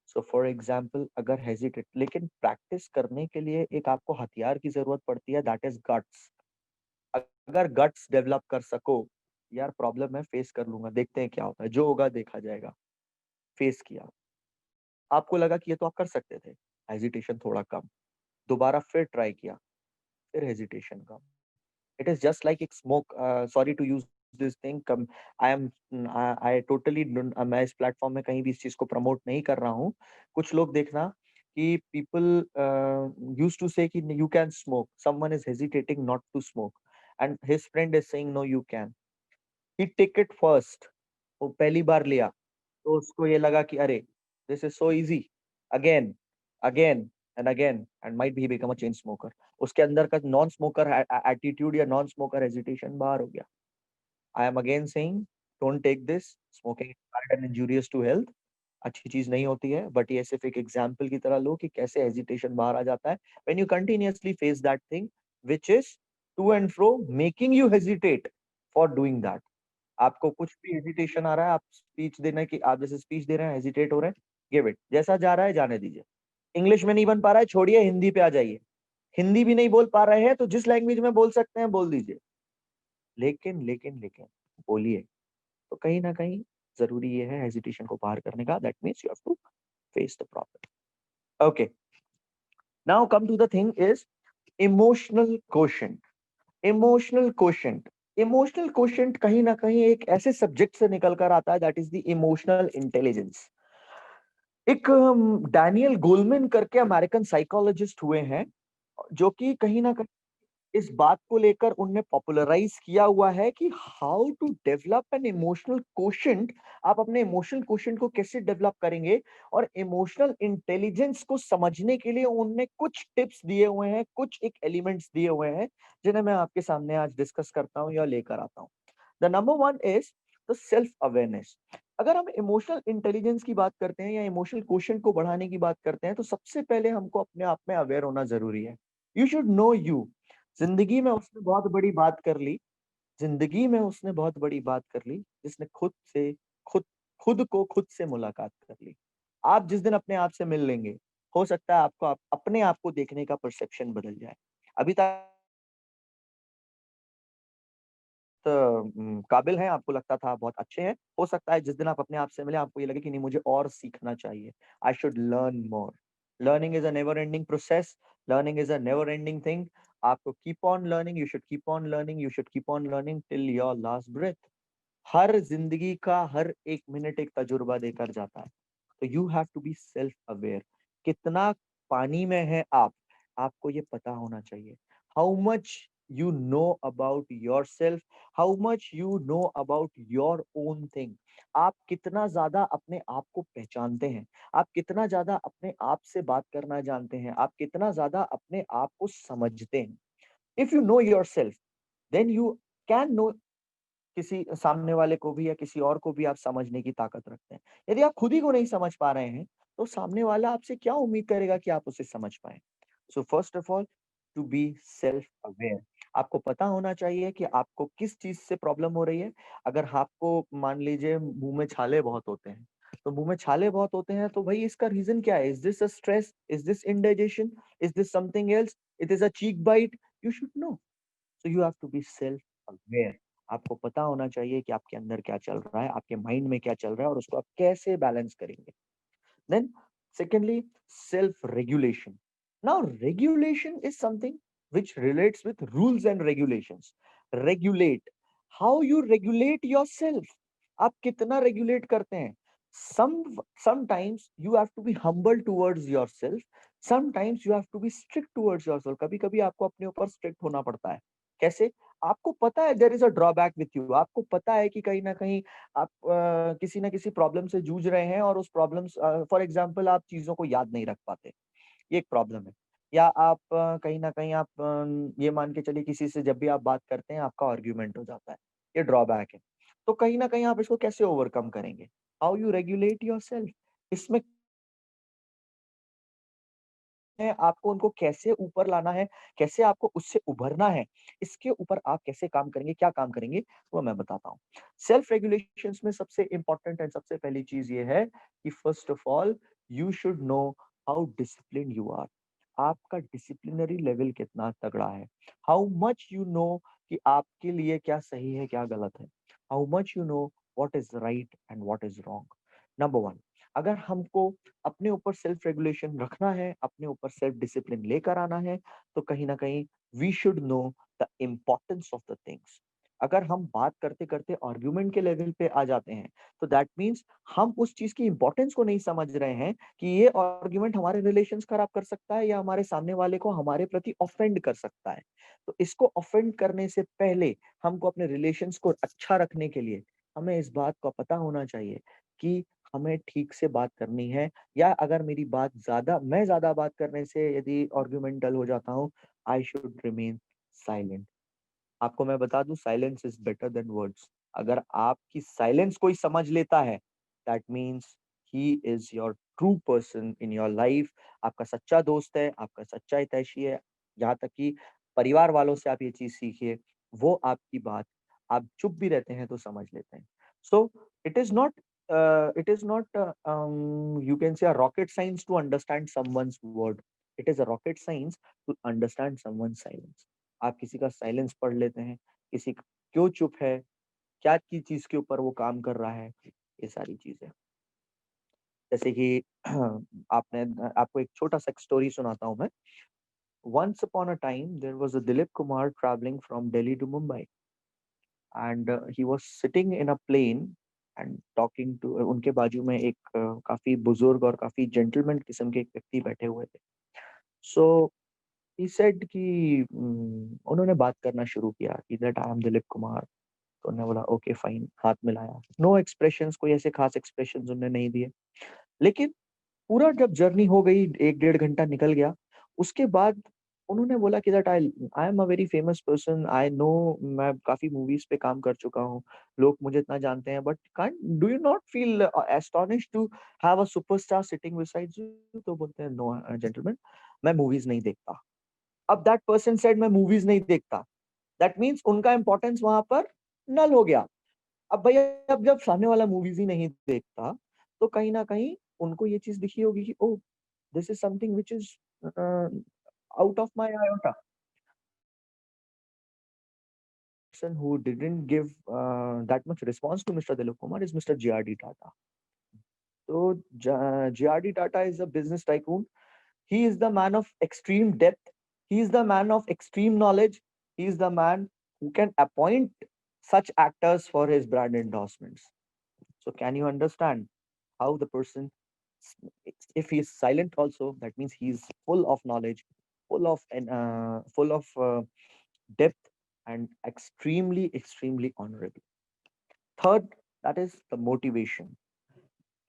सो फॉर एग्जाम्पल, अगर हेजिटेट, लेकिन प्रैक्टिस करने के लिए एक आपको हथियार की जरूरत पड़ती है, दैट इज गट्स. अगर गट्स डेवलप कर सको, यार प्रॉब्लम है, फेस कर लूंगा, देखते हैं क्या होता है, जो होगा देखा जाएगा. फेस किया, आपको लगा कि ये तो आप कर सकते थे, हेजिटेशन थोड़ा कम, दोबारा फिर ट्राई किया, फिर hesitation come. It is just like एक smoke. Sorry to use this thing. I totally मैं इस प्लेटफॉर्म में कहीं भी इस चीज को प्रमोट नहीं कर रहा हूँ. कुछ लोग देखना कि people used to say कि you can smoke. Someone is hesitating not to smoke, and his friend is saying no, you can. He take it first. वो पहली बार लिया तो उसको ये लगा कि अरे this is so easy. Again, again and again, and might be he become a chain smoker. उसके अंदर का नॉन स्मोकर एटीट्यूड या नॉन स्मोकर हेजिटेशन बाहर हो गया. I am again saying, don't take this. Smoking is bad and injurious to health. अच्छी चीज नहीं होती है, बट ये सिर्फ एक एग्जांपल की तरह लो कि कैसे हेजिटेशन बाहर आ जाता है when you continuously face that thing which is to and fro making you hesitate for doing that. आपको कुछ भी हेजिटेशन आ रहा है, आप स्पीच देने की, आप जैसे स्पीच दे रहे हैं, हेजिटेट हो रहे हैं, गिव इट. जैसा जा रहा है जाने दीजिए. इंग्लिश में नहीं बन पा रहा है, छोड़िए, हिंदी पे आ जाइए. हिंदी भी नहीं बोल पा रहे हैं तो जिस लैंग्वेज में बोल सकते हैं बोल दीजिए. लेकिन लेकिन लेकिन बोलिए. तो कहीं ना कहीं जरूरी ये है हेजिटेशन को बाहर करने का. That means you have to face the problem. Okay, now come to the thing is emotional quotient. Emotional quotient, emotional quotient कहीं ना कहीं एक ऐसे सब्जेक्ट से निकल कर आता है, that is the emotional intelligence. एक डैनियल गोलमैन करके अमेरिकन साइकोलॉजिस्ट हुए हैं, जो कि कहीं ना कहीं इस बात को लेकर उनने पॉपुलराइज किया हुआ है कि how to develop an emotional quotient. आप अपने इमोशनल क्वोशंट को कैसे डेवलप करेंगे, और इमोशनल इंटेलिजेंस को समझने के लिए उनने कुछ टिप्स दिए हुए हैं, कुछ एक एलिमेंट्स दिए हुए हैं, जिन्हें मैं आपके सामने आज डिस्कस करता हूं या लेकर आता हूं. The number one is the self awareness. अगर हम इमोशनल इंटेलिजेंस की बात करते हैं या इमोशनल क्वोशंट को बढ़ाने की बात करते हैं, तो सबसे पहले हमको अपने आप में अवेयर होना जरूरी है. You should no you. जिंदगी में उसने बहुत बड़ी बात कर ली, जिंदगी में उसने बहुत बड़ी बात कर ली, जिसने खुद खुद को खुद से मुलाकात कर ली. आप जिस दिन अपने आप से मिल लेंगे, हो सकता है आपको अपने आप को देखने का परसेप्शन बदल जाए. अभी तक काबिल हैं, आपको लगता था आप बहुत अच्छे हैं, हो सकता है जिस दिन आप अपने आप से मिले आपको ये लगे कि नहीं, मुझे और सीखना चाहिए. I should learn more. Learning is a never ending process. Learning is a never ending thing. आपको keep on learning, you should keep on learning, you should keep on learning till your last breath. हर जिंदगी का हर एक minute एक तजुर्बा देकर जाता है. तो you have to be self aware. कितना पानी में है आप, आपको ये पता होना चाहिए. How much you know about yourself, how much you know about your own thing. आप कितना ज्यादा अपने आप को पहचानते हैं, आप कितना ज्यादा अपने आप से बात करना जानते हैं, आप कितना ज्यादा अपने आप को समझते हैं. If you know yourself, then you can know किसी सामने वाले को भी या किसी और को भी आप समझने की ताकत रखते हैं. यदि आप खुद ही को नहीं समझ पा रहे हैं, तो सामने वाला आपसे क्या उम्मीद करेगा कि आप उसे समझ पाए. So first of all, to be self aware. आपको पता होना चाहिए कि आपको किस चीज से प्रॉब्लम हो रही है. अगर आपको मान लीजिए मुंह में छाले बहुत होते हैं, तो मुंह में छाले बहुत होते हैं, तो भाई इसका रीजन क्या है. Is this a stress, is this indigestion, is this something else, it is a cheek bite. You should know. So you have to be self aware. आपको पता होना चाहिए कि आपके अंदर क्या चल रहा है, आपके माइंड में क्या चल रहा है, और उसको आप कैसे बैलेंस करेंगे. Then, secondly, self-regulation. Now, regulation is something which relates with rules and regulations. Regulate. How you regulate yourself. आप कितना regulate करते हैं. Sometimes you have to be humble towards yourself. Sometimes you have to be strict towards yourself. कभी कभी आपको अपने ऊपर strict होना पड़ता है. कैसे? आपको पता है there is a drawback with you. आपको पता है कि कहीं ना कहीं आप किसी ना किसी प्रॉब्लम से जूझ रहे हैं, और उस प्रॉब्लम, फॉर एग्जांपल, आप चीजों को याद नहीं रख पाते, ये एक प्रॉब्लम है. या आप कहीं ना कहीं आप ये मान के चलिए किसी से जब भी आप बात करते हैं आपका आर्ग्यूमेंट हो जाता है, ये ड्रॉबैक है. तो कहीं ना कहीं आप इसको कैसे ओवरकम करेंगे? हाउ यू रेगुलेट योरसेल्फ, इसमें है आपको उनको कैसे ऊपर लाना है, कैसे आपको उससे उभरना है, इसके ऊपर आप कैसे काम करेंगे, क्या काम करेंगे, वो मैं बताता हूँ। सेल्फ रेगुलेशंस में सबसे इम्पोर्टेंट एंड सबसे पहली चीज ये है कि first of all you should know how discipline you are. आपका डिसिप्लिनरी लेवल कितना तगड़ा है, हाउ मच यू नो कि आपके लिए क्या सही है क्या गलत है, how much you know what is right and what is wrong. Number one, अगर हमको अपने ऊपर सेल्फ रेगुलेशन रखना है, अपने ऊपर सेल्फ डिसिप्लिन लेकर आना है, तो कहीं ना कहीं we should know the importance of the things. अगर हम बात करते करते आर्ग्यूमेंट के लेवल पे आ जाते हैं, तो दैट मीन्स हम उस चीज की इंपॉर्टेंस को नहीं समझ रहे हैं कि ये आर्ग्यूमेंट हमारे रिलेशंस खराब कर सकता है या हमारे सामने वाले को हमारे प्रति ऑफेंड कर सकता है। तो इसको ऑफेंड करने से पहले हमको अपने रिलेशंस को अच्छा रखने के लिए हमें इस बात का पता होना चाहिए कि हमें ठीक से बात करनी है, या अगर मेरी बात मैं ज्यादा बात करने से यदि आर्गुमेंटल हो जाता हूँ, आई शुड रिमेन साइलेंट। आपको मैं बता दूं, silence is better than words. अगर आपकी साइलेंस कोई समझ लेता है, that means he is your true person in your life. आपका सच्चा दोस्त है, आपका सच्चा हितैषी है। यहाँ तक कि परिवार वालों से आप ये चीज सीखिए, वो आपकी बात, आप चुप भी रहते हैं तो समझ लेते हैं। So it is not you can say a rocket science to understand someone's word. It is a rocket science to understand someone's silence. आप किसी का साइलेंस पढ़ लेते हैं, किसी क्यों चुप है, क्या की चीज के ऊपर वो काम कर रहा है, ये सारी चीजें। जैसे कि आपने आपको एक छोटा सा स्टोरी सुनाता हूँ मैं। Once upon a time there was a Dilip Kumar traveling from Delhi to Mumbai, and he was sitting in a plane and talking to उनके बाजू में एक काफी बुजुर्ग और काफी जेंटलमैन किस्म के एक व्यक्ति बैठे हुए थे। सो ही सेड कि उन्होंने बात करना शुरू किया कि that I am Dilip Kumar. तो उन्होंने बोला ओके फाइन, हाथ मिलाया, नो एक्सप्रेशंस, कोई ऐसे खास एक्सप्रेशंस उन्होंने नहीं दिए। लेकिन पूरा जब जर्नी हो गई, 1 डेढ़ घंटा निकल गया, उसके बाद उन्होंने बोला कि that I I am a very famous person, I know, मैं काफी मूवीज पे काम कर चुका हूँ, लोग मुझे इतना जानते हैं, but can't do you not feel astonished to have a superstar sitting beside you? तो बोलते हैं नो जेंटलमैन, मैं मूवीज नहीं देखता। अब दैट पर्सन सेड मैं मूवीज नहीं देखता, दैट मीन्स उनका इंपॉर्टेंस वहां पर नल हो गया। अब भैया, अब जब सामने वाला मूवीज ही नहीं देखता, तो कहीं ना कहीं उनको ये चीज दिखी होगी कि ओ, this is something which is out of my iota. Person who didn't give that much response to Mr. Dilip Kumar is Mr. J.R.D. Tata. So J.R.D. Tata is a business tycoon. He is the man of extreme depth. He is the man of extreme knowledge. He is the man who can appoint such actors for his brand endorsements. So can you understand how the person, if he is silent also, that means he is full of knowledge, full of depth, and extremely honorable. Third, that is the motivation.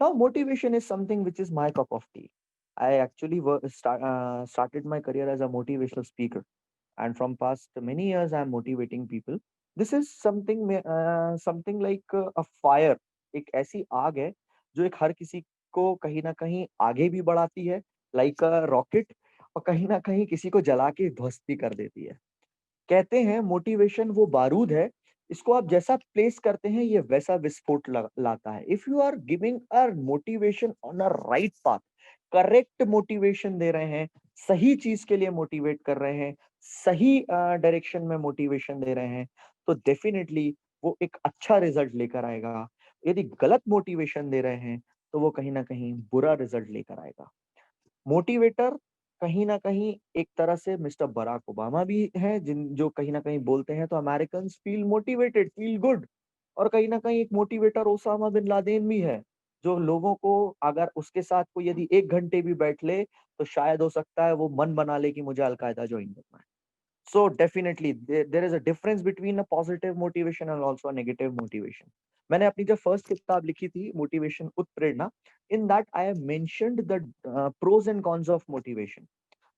Now motivation is something which is my cup of tea. I actually started my career as a motivational speaker, and from past many years I am motivating people. This is something like a fire. एक ऐसी आग है जो एक हर किसी को कहीं ना कहीं आगे भी बढ़ाती है, लाइक अ रॉकेट, और कहीं ना कहीं किसी को जला के ध्वस्त भी कर देती है। कहते हैं मोटिवेशन वो बारूद है, इसको आप जैसा प्लेस करते हैं ये वैसा विस्फोट लाता है। If you are giving a motivation on a right path, correct motivation दे रहे हैं, सही चीज के लिए मोटिवेट कर रहे हैं, सही डायरेक्शन में मोटिवेशन दे रहे हैं, तो डेफिनेटली वो एक अच्छा रिजल्ट लेकर आएगा। यदि गलत मोटिवेशन दे रहे हैं, तो वो कहीं ना कहीं बुरा रिजल्ट लेकर आएगा। मोटिवेटर कहीं ना कहीं एक तरह से मिस्टर बराक ओबामा भी हैं, जिन जो कहीं ना कहीं बोलते हैं तो American feel motivated, feel good. और कहीं ना कहीं एक मोटिवेटर ओसामा बिन लादेन भी है, जो लोगों को अगर उसके साथ कोई यदि 1 घंटे भी बैठ ले, तो शायद हो सकता है वो मन बना ले कि मुझे अलकायदा ज्वाइन करना है। So definitely there is a difference between a positive motivation and also a negative motivation. मैंने अपनी जब फर्स्ट किताब लिखी थी motivation उत्प्रेरणा, in that I have mentioned the pros and cons of motivation.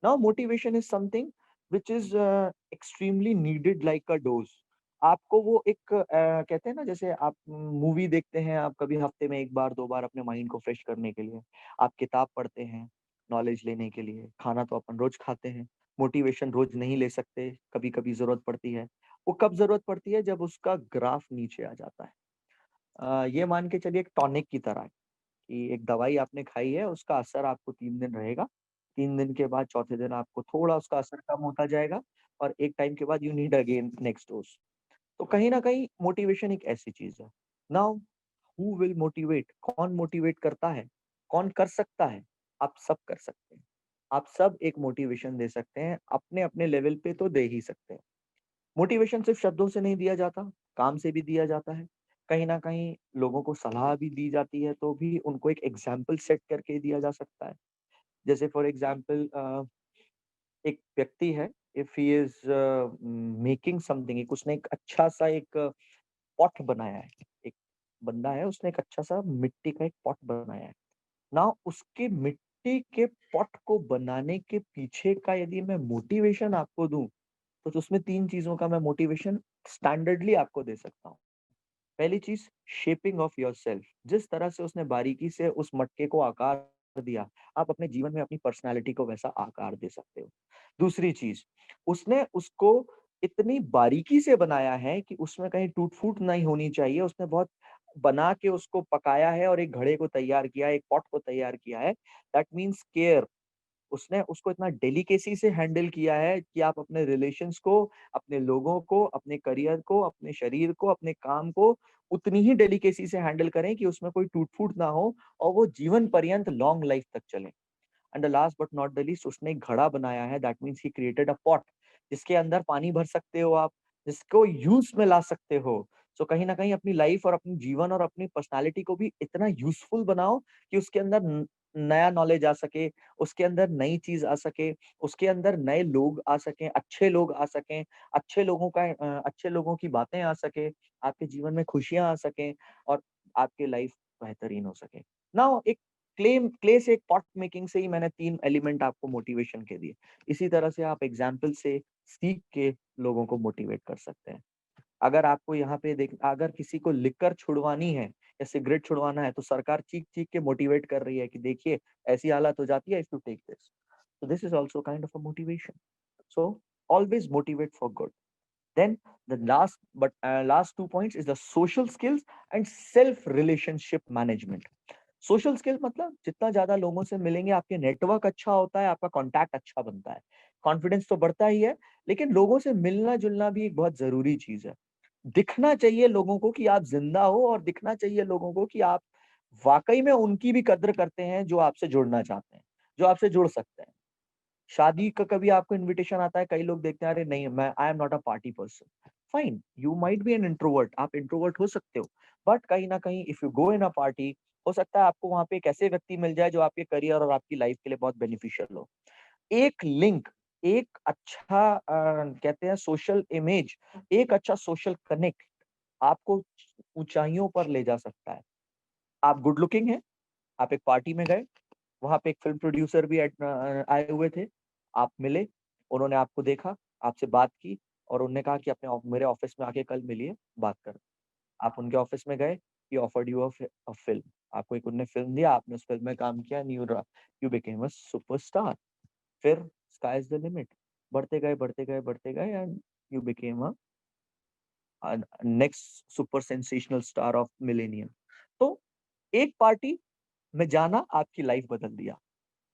Now motivation is something which is extremely needed like a dose. आपको वो एक कहते हैं ना, जैसे आप मूवी देखते हैं, आप कभी हफ्ते में 1 बार 2 बार अपने माइंड को फ्रेश करने के लिए, आप किताब पढ़ते हैं नॉलेज लेने के लिए, खाना तो अपन रोज खाते हैं, मोटिवेशन रोज नहीं ले सकते, कभी-कभी ज़रूरत पड़ती है। वो कब ज़रूरत पड़ती है? जब उसका ग्राफ नीचे आ जाता है। ये मान के चलिए एक टॉनिक की तरह है कि एक दवाई आपने खाई है, उसका असर आपको 3 दिन रहेगा, 3 दिन के बाद चौथे दिन आपको थोड़ा उसका असर कम होता जाएगा और एक टाइम के बाद you need again next dose. तो कहीं न कहीं मोटिवेशन एक ऐसी चीज़ है। Now who will motivate? कौन मोटिवेट करता है? कौन कर सकता है? आप सब कर सकते हैं। आप सब एक मोटिवेशन दे सकते हैं, अपने-अपने लेवल पे तो दे ही सकते हैं। मोटिवेशन सिर्फ शब्दों से नहीं दिया जाता, काम से भी दिया जाता है। कहीं न कहीं लोगों को सलाह भी दी जाती है, तो भी उनको एक एग्ज़ाम्पल सेट करके दिया जा सकता है। जैसे फॉर एग्ज़ाम्पल एक व्यक्ति है, if he is making something, एक उसने एक अच्छा-सा एक पॉट बनाया है। एक बंदा है, उसने एक अच्छा-सा मिट्टी का एक पॉट बनाया है। नाउ उसके मिट्टी के पॉट को बनाने के पीछे का यदि मैं मोटिवेशन आपको दूँ, तो उसमें 3 चीज़ों का मैं मोटिवेशन स्टैंडर्डली आपको दे सकता हूँ। पहली चीज़, शेपिंग ऑफ योरसेल्फ। जिस तरह से उसने बारीकी से उस मटके को आकार दिया, आप अपने जीवन में अपनी पर्सनैलिटी को वैसा आकार दे सकते हो। दूसरी चीज़, उसने उसको इतनी बारीकी से बनाया है कि उसमें कहीं टूट-फूट नहीं होनी चाहिए। उसने बहुत बना के उसको पकाया है और एक घड़े को तैयार किया है, एक पॉट को तैयार किया है। That means care. उसने उसको इतना डेलिकेसी से हैंडल किया है कि आप अपने रिलेशंस को, अपने लोगों को, अपने करियर को, अपने शरीर को, अपने काम को उतनी ही डेलिकेसी से हैंडल करें कि उसमें कोई टूट-फूट ना हो और वो जीवन पर्यंत लॉन्ग लाइफ तक चले। And the last but not the least, उसने एक घड़ा बनाया है, that means he created a pot, जिसके अंदर पानी भर सकते हो आप, जिसको यूज़ में ला सकते हो। सो कहीं न कहीं अपनी लाइफ और अपनी जीवन और अपनी पर्सनैलिटी को भी इतना यूज़फुल बनाओ कि उसके अंदर नया नॉलेज आ सके, उसके अंदर नई चीज़ आ सके, उसके अंदर नए लोग आ सकें, अच्छे लोग आ सकें, अच्छे लोगों की बातें आ सकें, आपके जीवन में खुशियाँ आ सकें और आपकी लाइफ बेहतरीन हो सके। नाउ एक क्ले से एक पॉट मेकिंग से ही मैंने 3 एलिमेंट आपको मोटिवेशन के दिए। इसी तरह से आप एग्ज़ाम्पल से सीख के लोगों को मोटिवेट कर सकते हैं। अगर आपको यहाँ पे अगर किसी को लिकर छुड़वानी है या सिगरेट छुड़वाना है, तो सरकार चीख-चीख के मोटिवेट कर रही है कि देखिए ऐसी हालत हो जाती है if you take this. So this is also kind of a motivation. So always motivate for good. Then the last 2 points is the social skills and self relationship management. Social skill मतलब जितना ज़्यादा लोगों से मिलेंगे, आपके network अच्छा होता है, आपका कॉन्टैक्ट अच्छा बनता है। कॉन्फिडेंस तो बढ़ता ही है, लेकिन लोगों से मिलना-जुलना भी एक बहुत ज़रूरी चीज़ है। दिखना चाहिए लोगों को कि आप ज़िंदा हो और दिखना चाहिए लोगों को कि आप वाक़ई में उनकी भी कद्र करते हैं जो आपसे जुड़ना चाहते हैं, जो आपसे जुड़ सकते हैं। शादी का कभी आपको इन्विटेशन आता है, कई लोग देखते हैं, अरे नहीं, मैं I am not a party person. Fine, you might be an introvert, आप इंट्रोवर्ट हो सकते हो, बट कहीं न कहीं if you go in a party, हो सकता है आपको वहाँ पे एक ऐसे व्यक्ति मिल जाए जो आपके करियर और आपकी लाइफ के लिए बहुत बेनिफिशियल हो। एक लिंक, एक अच्छा कहते हैं सोशल इमेज, एक अच्छा सोशल कनेक्ट आपको ऊँचाइयों पर ले जा सकता है। आप गुड लुकिंग हैं, आप एक पार्टी में गए, वहाँ पे एक फ़िल्म प्रोड्यूसर भी आए हुए थे। आप मिले, उन्होंने आपको देखा, आपसे बात की और उन्होंने कहा कि मेरे ऑफ़िस में आके कल मिलिए, बात करें। आप उनके ऑफ़िस में गए, ही ऑफर्ड यू अ फ़िल्म। आपको एक उन्होंने फ़िल्म दिया, आपने उस फ़िल्म में काम किया and you became a superstar. फिर स्काई इज़ द लिमिट। बढ़ते गए, बढ़ते गए, बढ़ते गए and you became a next super sensational star of millennium. तो एक पार्टी में जाना आपकी लाइफ़ बदल दिया।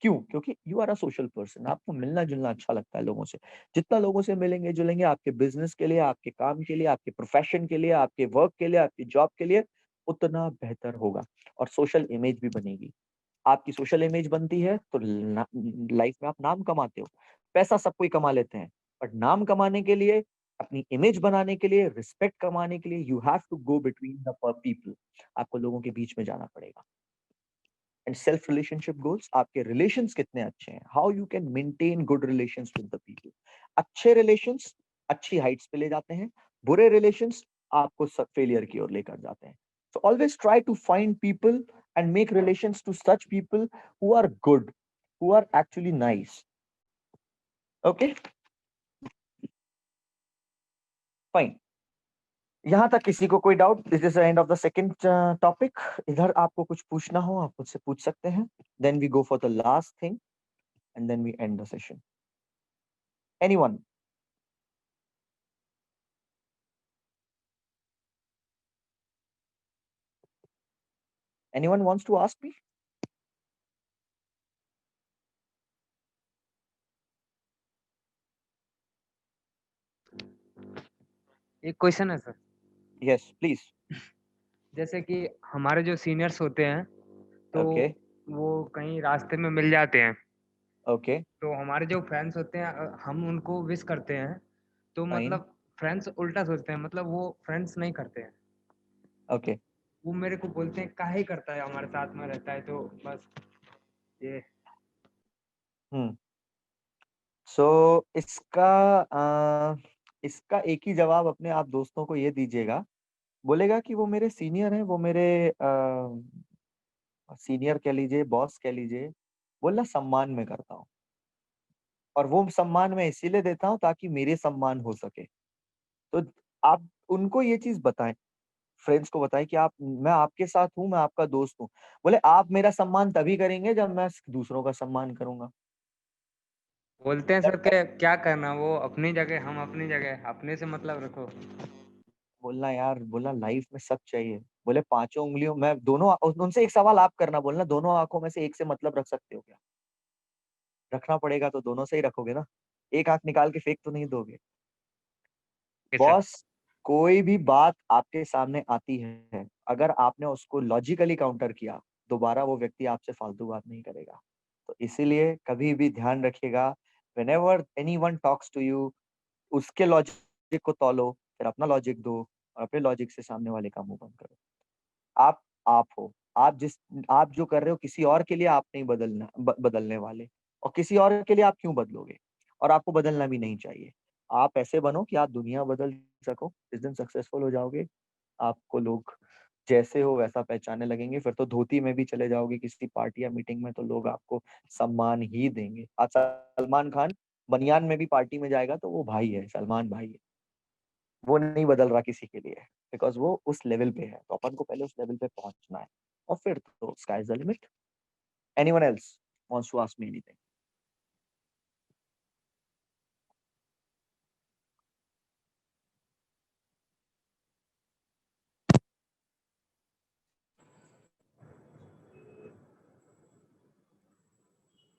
क्यों? क्योंकि you are a social person, आपको मिलना-जुलना अच्छा लगता है लोगों से। जितना लोगों से मिलेंगे-जुलेंगे आपके बिज़नेस के लिए, आपके काम के लिए, आपके प्रोफ़ेशन के लिए, आपके वर्क के लिए, आपकी जॉब के लिए, उतना बेहतर होगा और सोशल इमेज भी बनेगी। आपकी सोशल इमेज बनती है तो लाइफ़ में आप नाम कमाते हो। पैसा सब कोई कमा लेते हैं, बट नाम कमाने के लिए, अपनी इमेज बनाने के लिए, रिस्पेक्ट कमाने के लिए, you have to go between the people. आपको लोगों के बीच में जाना पड़ेगा। एंड सेल्फ रिलेशनशिप गोल्स, आपके रिलेशंस कितने अच्छे हैं, how you can maintain good relations with the people. अच्छे रिलेशंस अच्छी हाइट्स पे ले जाते हैं, बुरे रिलेशंस आपको फेलियर की ओर लेकर जाते हैं। So always try to find people and make relations to such people who are good, who are actually nice. Okay, fine. यहाँ तक किसी को कोई doubt? This is the end of the second topic. इधर आपको कुछ पूछना हो आप मुझसे पूछ सकते हैं. Then we go for the last thing and then we end the session. Anyone? Anyone wants to ask me? एक क्वेश्चन है सर. Yes, please. जैसे कि हमारे जो सीनियर्स होते हैं तो Okay. वो कहीं रास्ते में मिल जाते हैं, Okay. तो हमारे जो फ्रेंड्स होते हैं हम उनको विश करते हैं, तो Fine. मतलब फ्रेंड्स उल्टा सोचते हैं, मतलब वो फ्रेंड्स नहीं करते हैं. Okay. वो मेरे को बोलते हैं काहे करता है, हमारे साथ में रहता है, तो बस ये. So इसका एक ही जवाब अपने आप दोस्तों को ये दीजिएगा. बोलेगा कि वो मेरे सीनियर हैं, वो मेरे सीनियर कह लीजिए, बॉस कह लीजिए, बोलना सम्मान में करता हूँ. और वो सम्मान मैं इसीलिए देता हूँ ताकि मेरे सम्मान हो सके. तो आप उनको ये चीज बताएं, फ्रेंड्स को बताएं कि मैं आपके साथ हूँ, मैं आपका दोस्त हूँ. बोले आप मेरा सम्मान तभी करेंगे जब मैं दूसरों का सम्मान करूंगा. बोलते हैं सर के क्या करना, वो अपनी जगह हम अपनी जगह, अपने से मतलब रखो. बोलना यार, बोलना लाइफ में सब चाहिए. बोले पांचों उंगलियों में दोनों, उनसे एक सवाल आप करना, बोलना दोनों आंखों में से एक से मतलब रख सकते हो क्या? रखना पड़ेगा तो दोनों से ही रखोगे ना, एक आंख निकाल के फेंक तो नहीं दोगे. बॉस, कोई भी बात आपके सामने आती है, अगर आपने उसको लॉजिकली काउंटर किया, दोबारा वो व्यक्ति आपसे फालतू बात नहीं करेगा. तो इसीलिए कभी भी ध्यान रखिएगा, whenever anyone talks to you, उसके लॉजिक को तौलो, फिर अपना लॉजिक दो और अपने लॉजिक से सामने वाले का मुंह बंद करो. आप हो, आप जो कर रहे हो किसी और के लिए आप नहीं बदलने वाले, और किसी और के लिए आप क्यों बदलोगे, और आपको बदलना भी नहीं चाहिए. आप ऐसे बनो कि आप दुनिया बदल सको. जिस दिन सक्सेसफुल हो जाओगे, आपको लोग जैसे हो वैसा पहचानने लगेंगे. फिर तो धोती में भी चले जाओगे किसी पार्टी या मीटिंग में, तो लोग आपको सम्मान ही देंगे. आज सलमान खान बनियान में भी पार्टी में जाएगा तो वो भाई है, सलमान भाई है. वो नहीं बदल रहा किसी के लिए, बिकॉज वो उस लेवल पे है. तो अपन को पहले उस लेवल पे पहुंचना है, और फिर तो sky is the limit. Anyone else wants to ask me anything?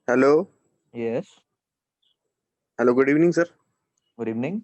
Hello. Yes, hello, good evening sir. Good evening.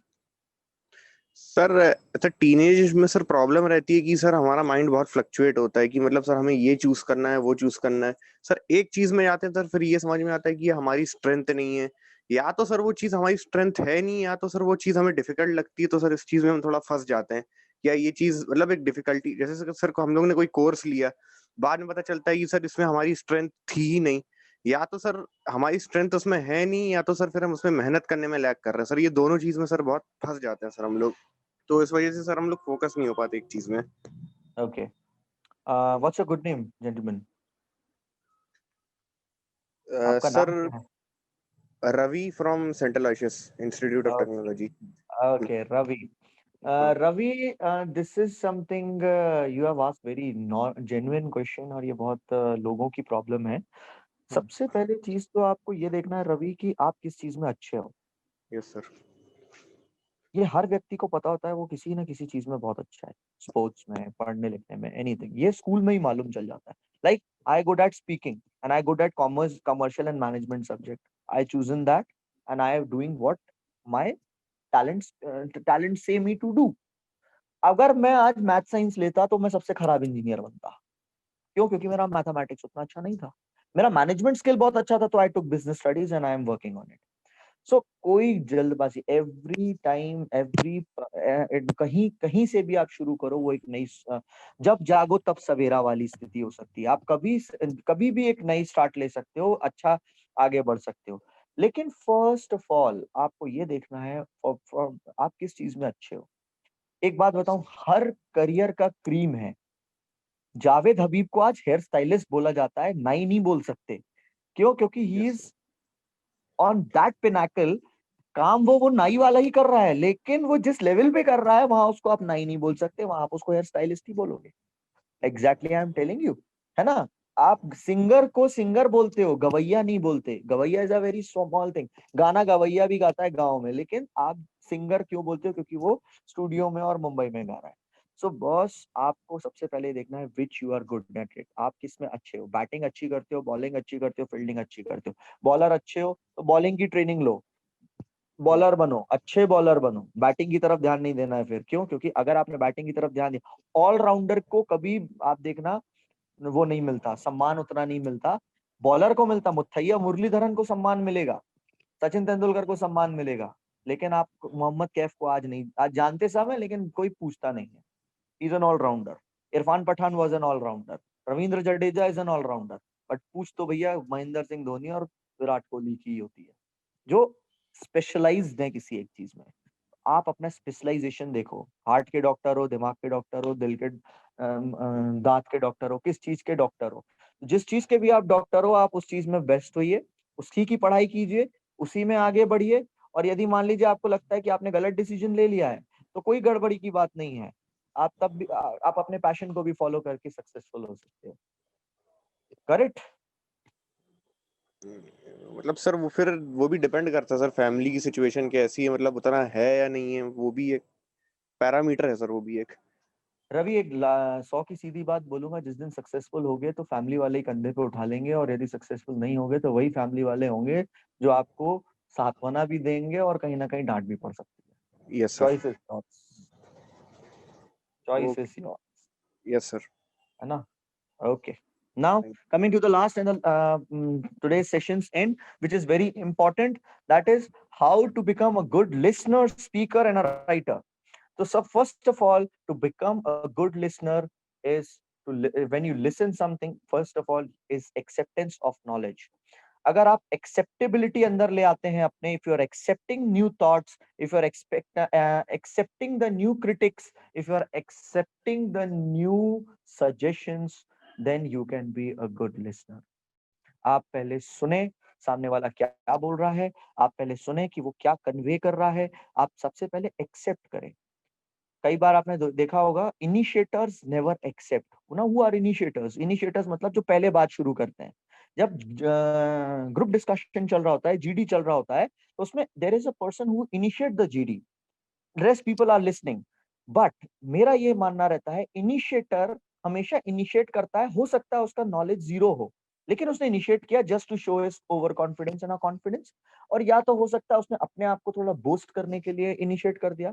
Sir अच्छा, टीनेज में सर प्रॉब्लम रहती है कि सर हमारा माइंड बहुत फ्लक्चुएट होता है कि मतलब सर हमें ये चूज करना है, वो चूज करना है. सर एक चीज में जाते हैं सर, फिर ये समझ में आता है कि ये हमारी स्ट्रेंथ नहीं है, या तो सर वो चीज हमारी स्ट्रेंथ है नहीं, या तो सर वो चीज हमें डिफिकल्ट लगती है. तो सर इस चीज में हम थोड़ा फंस जाते हैं. या ये चीज मतलब एक डिफिकल्टी, जैसे सर को हम लोग ने कोई कोर्स लिया, बाद में पता चलता है कि सर इसमें हमारी स्ट्रेंथ थी ही नहीं, या तो सर हमारी स्ट्रेंथ उसमें है नहीं, या तो सर फिर हम उसमें मेहनत करने में लैग कर रहे हैं. सर ये दोनों चीज में सर बहुत फंस जाते हैं सर हम लोग. तो इस वजह से सर हम लोग फोकस नहीं हो पाते एक चीज में. Okay, what's your good name gentleman? आपका सर नाम क्या है? रवि फ्रॉम सेंट्रल आइशियस institute of okay, technology. Okay Ravi. Ravi, this is something you have asked very genuine question, और ये बहुत लोगों की प्रॉब्लम है. सबसे पहले चीज तो आपको ये देखना है रवि कि आप किस चीज में अच्छे हो. Yes sir. ये हर व्यक्ति को पता होता है वो किसी ना किसी चीज में बहुत अच्छा है. स्पोर्ट्स में, पढ़ने लिखने में, एनीथिंग. ये स्कूल में ही मालूम चल जाता है. Like I good at speaking and I good at commerce, commercial and management subject. I chosen that and I am doing what my talent से मी टू डू. अगर मैं आज मैथ साइंस लेता तो मैं सबसे खराब इंजीनियर बनता. क्यों? क्योंकि मेरा मैथमेटिक्स उतना अच्छा नहीं था. मेरा मैनेजमेंट स्किल बहुत अच्छा था, तो I took business studies and I am working on it. So कोई जल्दबाजी, एवरी टाइम, कहीं कहीं से भी आप शुरू करो, वो एक नई जब जागो तब सवेरा वाली स्थिति हो सकती है. आप कभी भी एक नई स्टार्ट ले सकते हो, अच्छा आगे बढ़ सकते हो. लेकिन फर्स्ट ऑफ ऑल आपको ये देखना है आप किस चीज में अच्छे हो. एक बात बताऊं, हर करियर का क्रीम है. जावेद हबीब को आज हेयर स्टाइलिस्ट बोला जाता है, नाई नहीं बोल सकते. क्यों? क्योंकि he yes is on that pinnacle. काम वो नाई वाला ही कर रहा है, लेकिन वो जिस लेवल पे कर रहा है वहां उसको आप नाई नहीं बोल सकते, वहां आप उसको हेयर स्टाइलिस्ट ही बोलोगे। Exactly I am telling you, है ना। आप सिंगर को सिंगर बोलते हो, गवैया नहीं बोलते। गवैया is a very small thing. गाना गवैया भी गाता है गाँव में, लेकिन आप सिंगर क्यों बोलते हो? क्योंकि वो स्टूडियो में और मुंबई में गा रहा है। सो बॉस, आपको सबसे पहले देखना है which you are good at it. आप किस में अच्छे हो? बैटिंग अच्छी करते हो, बॉलिंग अच्छी करते हो, फील्डिंग अच्छी करते हो। बॉलर अच्छे हो तो बॉलिंग की ट्रेनिंग लो, बॉलर बनो, अच्छे बॉलर बनो। बैटिंग की तरफ ध्यान नहीं देना है फिर। क्यों? क्योंकि अगर आपने बैटिंग की तरफ ध्यान दिया, ऑलराउंडर को कभी आप देखना वो नहीं मिलता, सम्मान उतना नहीं मिलता। बॉलर को मिलता, मुथैया मुरलीधरन को सम्मान मिलेगा, सचिन तेंदुलकर को सम्मान मिलेगा, लेकिन आप मोहम्मद कैफ को आज नहीं, आज जानते सब है लेकिन कोई पूछता नहीं है। Is an allrounder. Irfan Pathan was an allrounder. Ravindra Jadeja is an allrounder. But पूछ तो भैया महेंद्र सिंह धोनी और विराट कोहली की होती है, जो स्पेशलाइज्ड है किसी एक चीज में। आप अपना स्पेशलाइजेशन देखो। हार्ट के डॉक्टर हो, दिमाग के डॉक्टर हो, दिल के दांत के डॉक्टर हो, किस चीज के डॉक्टर हो, जिस चीज के भी आप डॉक्टर हो, आप उस चीज में बेस्ट होइए, उसी की पढ़ाई कीजिए, उसी में आगे बढ़िए। और यदि मान लीजिए आपको लगता है कि आपने गलत डिसीजन ले लिया है, तो कोई गड़बड़ी की बात नहीं है। आप तब भी आप अपने पैशन को भी फॉलो करके सक्सेसफुल हो सकते हो। करेक्ट? मतलब सर वो फिर वो भी डिपेंड करता है सर, फैमिली की सिचुएशन कैसी है, मतलब उतना है या नहीं है, वो भी एक पैरामीटर है सर, वो भी एक। रवि, एक 100 की सीधी बात बोलूंगा, जिस दिन सक्सेसफुल होगे तो फैमिली वाले ही कंधे पे उठा लेंगे, और यदि सक्सेसफुल नहीं होगे तो वही फैमिली वाले होंगे जो आपको सांत्वना भी देंगे और कहीं ना कहीं डांट भी पड़ सकती है। Yes sir. Choice is yours, choice is yours, yes sir. है ना। Okay. Now coming to the last and today's session's end, which is very important, that is how to become a good listener, speaker, and a writer. So first of all, to become a good listener is when you listen something, first of all, is acceptance of knowledge. अगर आप acceptability अंदर ले आते हैं अपने, if you are accepting new thoughts, if you are accepting the new critics, if you are accepting the new suggestions, then you can be a good listener. आप पहले सुने सामने वाला क्या बोल रहा है, आप पहले सुने कि वो क्या कन्वे कर रहा है, आप सबसे पहले एक्सेप्ट करें। कई बार आपने देखा होगा, इनिशिएटर्स नेवर एक्सेप्ट ना। Who are initiators? इनिशिएटर्स मतलब जो पहले बात शुरू करते हैं। जब ग्रुप डिस्कशन चल रहा होता है, जीडी चल रहा होता है, तो उसमें there is a person who initiate the GD, rest people are listening. But मेरा ये मानना रहता है, इनिशिएटर हमेशा इनिशिएट करता है। हो सकता है उसका नॉलेज जीरो हो, लेकिन उसने इनिशिएट किया just to show his over confidence and confidence. और या तो हो सकता है उसने अपने आप को थोड़ा बूस्ट करने के लिए इनिशिएट कर दिया।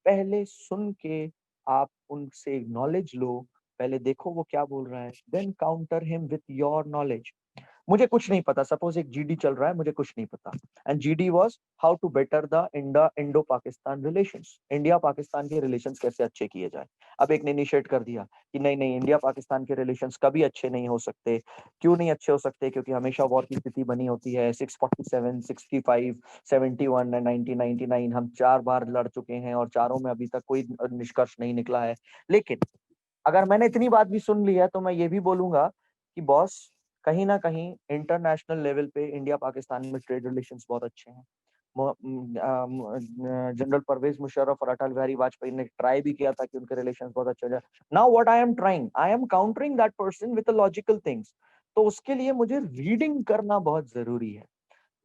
पहले सुन के आप उनसे नॉलेज लो, पहले देखो वो क्या बोल रहा है, then counter him with your knowledge. मुझे कुछ नहीं पता, सपोज एक जीडी चल रहा है, मुझे कुछ नहीं पता, and GD was how to better the Indo Pakistan relations, India Pakistan के रिलेशंस कैसे अच्छे किए जाए। अब एक ने इनिशिएट कर दिया कि नहीं नहीं, इंडिया पाकिस्तान के रिलेशंस कभी अच्छे नहीं हो सकते। क्यों नहीं अच्छे हो सकते? क्योंकि हमेशा वॉर की स्थिति बनी होती है। 647, 65, 71 एंड 1999 हम 4 बार लड़ चुके हैं, और चारों में अभी तक कोई निष्कर्ष नहीं निकला है। लेकिन अगर मैंने इतनी बात भी सुन ली है, तो मैं ये भी बोलूंगा कि बॉस, कहीं ना कहीं इंटरनेशनल लेवल पे इंडिया पाकिस्तान में ट्रेड रिलेशंस बहुत अच्छे हैं। जनरल परवेज मुशर्रफ और अटल बिहारी वाजपेयी ने ट्राई भी किया था कि उनके रिलेशंस बहुत अच्छे हो जाए। Now what I am trying, I am countering that person with logical things. तो उसके लिए मुझे रीडिंग करना बहुत जरूरी है।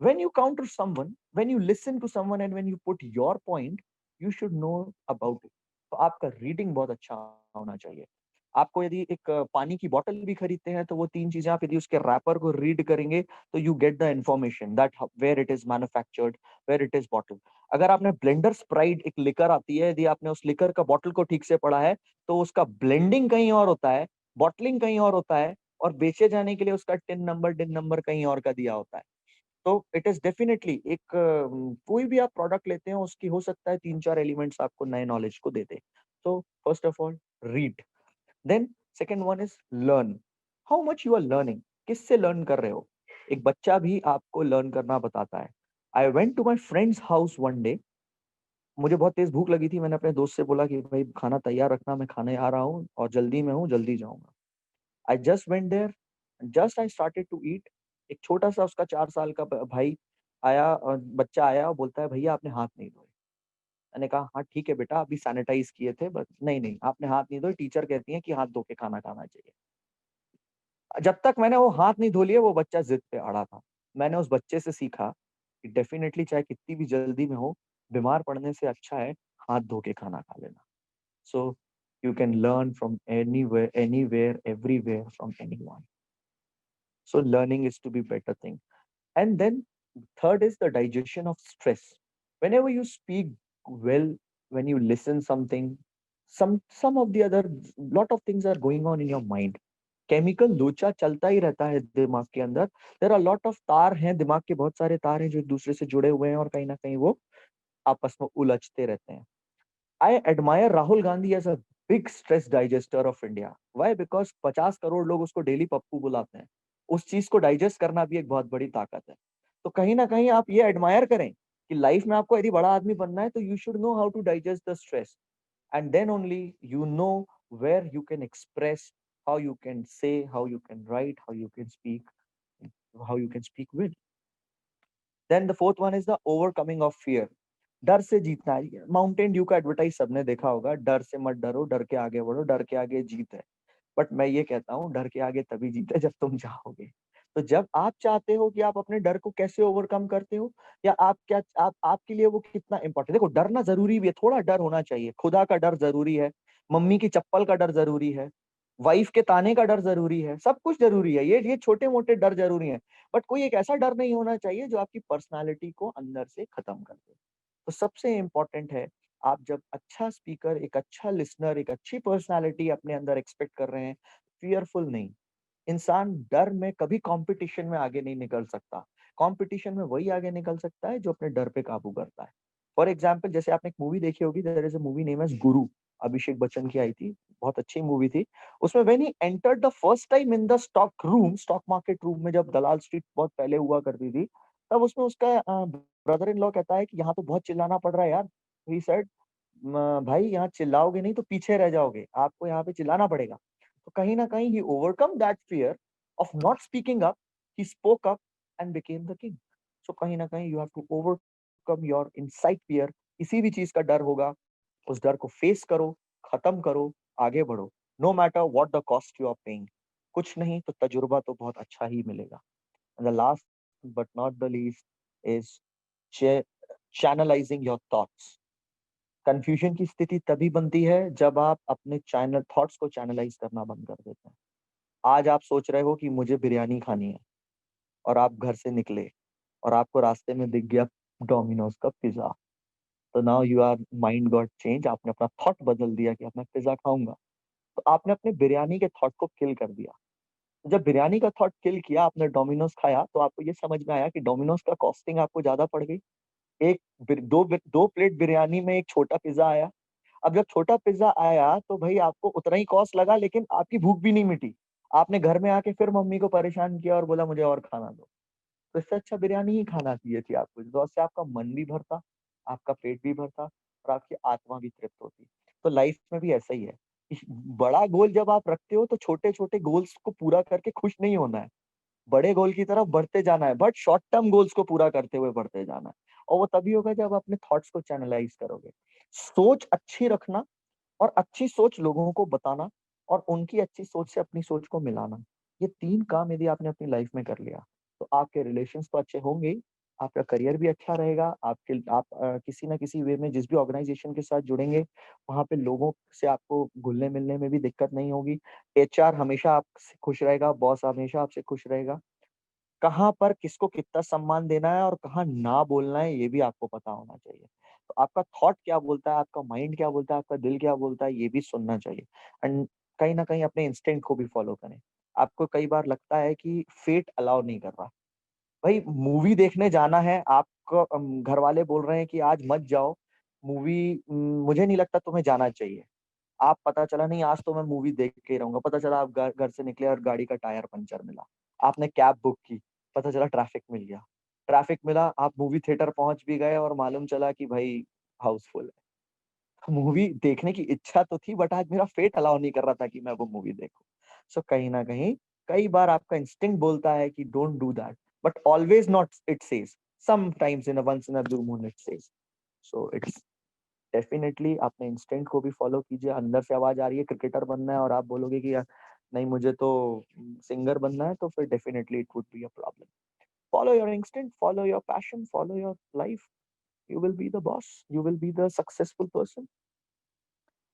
When you counter someone, when you listen to someone and when you put your point, you should know about it. तो आपका रीडिंग बहुत अच्छा होना चाहिए। आपको यदि एक पानी की बोतल भी खरीदते हैं, तो वो 3 चीजें आप यदि उसके रैपर को रीड करेंगे, तो you get the information that where it is manufactured, where it is bottle. अगर आपने ब्लेंडर स्प्राइट एक लिकर आती है, यदि आपने उस लिकर का बॉटल को ठीक से पढ़ा है, तो उसका ब्लेंडिंग कहीं और होता है, बॉटलिंग कहीं और होता है, और बेचे जाने के लिए उसका टिन नंबर कहीं और का दिया होता है। तो इट इज डेफिनेटली एक कोई भी आप प्रोडक्ट लेते हैं, उसकी हो सकता है 3-4 एलिमेंट्स आपको नए नॉलेज को दे दे। तो first of all read, then second one is learn. How much you are learning, किससे लर्न कर रहे हो? एक बच्चा भी आपको लर्न करना बताता है। I went to my friends house one day, मुझे बहुत तेज भूख लगी थी। मैंने अपने दोस्त से बोला कि भाई खाना तैयार रखना, मैं खाने आ रहा हूँ और जल्दी में हूँ, जल्दी जाऊंगा। I just went there, just I started to eat. एक छोटा सा उसका 4 साल का भाई आया और बच्चा आया और बोलता है भैया आपने हाथ नहीं धोए। मैंने कहा हाँ ठीक है बेटा, अभी सैनिटाइज किए थे, बट नहीं आपने हाथ नहीं धोए, टीचर कहती है कि हाथ धो के खाना खाना चाहिए। जब तक मैंने वो हाथ नहीं धो लिए वो बच्चा जिद पे अड़ा था। मैंने उस बच्चे से सीखा कि डेफिनेटली चाहे कितनी भी जल्दी में हो, बीमार पड़ने से अच्छा है हाथ धो के खाना खा लेना। So you can learn from anywhere everywhere from anyone. So learning is to be better thing. And then third is the digestion of stress. Whenever you speak well, when you listen something, some of the other lot of things are going on in your mind. Chemical लोचा चलता ही रहता है दिमाग के अंदर। There are lot of तार हैं, दिमाग के बहुत सारे तार हैं जो एक दूसरे से जुड़े हुए हैं और कहीं ना कहीं वो आपस में उलझते रहते हैं। I admire Rahul Gandhi as a big stress digester of India. Why? Because 50 crore लोग उसको डेली पप्पू बुलाते हैं। उस चीज को डाइजेस्ट करना भी एक बहुत बड़ी ताकत है। तो कहीं ना कहीं आप ये एडमायर करें कि लाइफ में आपको यदि बड़ा आदमी बनना है तो you should know how to digest the stress, and then only you know where you can express, how you can say, how you can write, how you can speak with. Then the fourth one is the overcoming of fear. डर से जीतना है। Mountain Dew का advertise सबने देखा होगा, डर से मत डरो, डर के आगे बढ़ो, डर के आगे जीत है। बट मैं ये कहता हूँ डर के आगे तभी जीत है जब तुम चाहोगे। तो जब आप चाहते हो कि आप अपने डर को कैसे ओवरकम करते हो, या आप क्या आप आपके लिए वो कितना इंपॉर्टेंट, देखो डरना जरूरी भी है, थोड़ा डर होना चाहिए। खुदा का डर जरूरी है, मम्मी की चप्पल का डर जरूरी है, वाइफ के ताने का डर जरूरी है, सब कुछ जरूरी है। ये छोटे मोटे डर जरूरी है, बट कोई एक ऐसा डर नहीं होना चाहिए जो आपकी पर्सनालिटी को अंदर से खत्म कर दे। तो सबसे इम्पोर्टेंट है, आप जब अच्छा स्पीकर, एक अच्छा लिसनर, एक अच्छी पर्सनालिटी अपने अंदर एक्सपेक्ट कर रहे हैं, फियरफुल नहीं। इंसान डर में कभी कंपटीशन में आगे नहीं निकल सकता। कंपटीशन में वही आगे निकल सकता है जो अपने डर पे काबू करता है। फॉर एग्जाम्पल, जैसे आपने एक मूवी देखी होगी, there is a movie name as Guru, Abhishek Bachchan की आई थी, बहुत अच्छी मूवी थी। उसमें when he entered the first time in the stock market room में, जब दलाल स्ट्रीट बहुत पहले हुआ करती थी, तब उसमें उसका ब्रदर इन लॉ कहता है कि यहाँ तो बहुत चिल्लाना पड़ रहा है यार। ही सेड भाई यहाँ चिल्लाओगे नहीं तो पीछे रह जाओगे, आपको यहाँ पे चिल्लाना पड़ेगा। तो कहीं ना कहीं he overcome that fear of not speaking up, he spoke up and became the king. So कहीं ना कहीं you have to overcome your inside fear. किसी भी चीज का डर होगा, उस डर को फेस करो, खत्म करो, आगे बढ़ो, no matter what the cost you are paying. कुछ नहीं तो तजुर्बा तो बहुत अच्छा ही मिलेगा। And the last but not the least is channelizing your thoughts. Confusion की स्थिति तभी बनती है जब आप अपने चैनल थॉट्स को चैनलाइज करना बंद कर देते हैं। आज आप सोच रहे हो कि मुझे बिरयानी खानी है, और आप घर से निकले और आपको रास्ते में दिख गया डोमिनोज का पिज्जा, तो now you are mind got change, आपने अपना थॉट बदल दिया कि अब मैं पिज्जा खाऊंगा। तो आपने अपने बिरयानी के थॉट को किल कर दिया। जब बिरयानी का थॉट किल किया, आपने डोमिनोज खाया, तो आपको ये समझ में आया कि डोमिनोज का कॉस्टिंग आपको ज्यादा पड़ गई। दो प्लेट बिरयानी में एक छोटा पिज्जा आया। अब जब छोटा पिज्जा आया तो भाई आपको उतना ही कॉस्ट लगा, लेकिन आपकी भूख भी नहीं मिटी। आपने घर में आके फिर मम्मी को परेशान किया और बोला मुझे और खाना दो। तो इससे अच्छा बिरयानी ही खाना चाहिए थी आपको, तो उससे आपका मन भी भरता, आपका पेट भी भरता और आपकी आत्मा भी तृप्त होती। तो लाइफ में भी ऐसा ही है कि बड़ा गोल जब आप रखते हो तो छोटे छोटे गोल्स को पूरा करके खुश नहीं होना है, बड़े गोल की तरफ बढ़ते जाना है, बट शॉर्ट टर्म गोल्स को पूरा करते हुए बढ़ते जाना है। और वो तभी होगा जब अपने थॉट्स को चैनलाइज करोगे। सोच अच्छी रखना और अच्छी सोच लोगों को बताना और उनकी अच्छी सोच से अपनी सोच को मिलाना, ये 3 काम यदि आपने अपनी लाइफ में कर लिया तो आपके रिलेशंस तो अच्छे होंगे ही, आपका करियर भी अच्छा रहेगा। आप किसी ना किसी वे में जिस भी ऑर्गेनाइजेशन के साथ जुड़ेंगे, वहां पे लोगों से आपको घुलने मिलने में भी दिक्कत नहीं होगी। एचआर हमेशा आपसे खुश रहेगा, बॉस हमेशा आपसे खुश रहेगा। कहाँ पर किसको कितना सम्मान देना है और कहाँ ना बोलना है, ये भी आपको पता होना चाहिए। तो आपका थॉट क्या बोलता है, आपका माइंड क्या बोलता है, आपका दिल क्या बोलता है, ये भी सुनना चाहिए। एंड कहीं ना कहीं अपने इंस्टिंक्ट को भी फॉलो करें। आपको कई बार लगता है कि फेट अलाउ नहीं कर रहा, भाई मूवी देखने जाना है आपको, घर वाले बोल रहे हैं कि आज मत जाओ मूवी, मुझे नहीं लगता तुम्हें जाना चाहिए। आप पता चला नहीं आज तो मैं मूवी देख के ही रहूंगा, पता चला आप घर से निकले और गाड़ी का टायर पंचर मिला। आपने कैब बुक की, पता चला ट्रैफिक मिल गया। ट्रैफिक मिला, आप मूवी थिएटर पहुंच भी गए और मालूम चला कि भाई हाउसफुल है। मूवी देखने की इच्छा तो थी, बट आज मेरा फेट अलाउ नहीं कर रहा था कि मैं वो मूवी देखूं। सो कहीं ना कहीं कई बार आपका इंस्टिंक्ट बोलता है कि don't do that, but always not it says sometimes in a once in a blue moon it says. So it's definitely अपने instinct को भी follow कीजिए. अंदर से आवाज आ रही है क्रिकेटर बनना है और आप बोलोगे कि नहीं मुझे तो सिंगर बनना है, तो फिर definitely it would be a problem. Follow your instinct, follow your passion, follow your life. You will be the boss. You will be the successful person.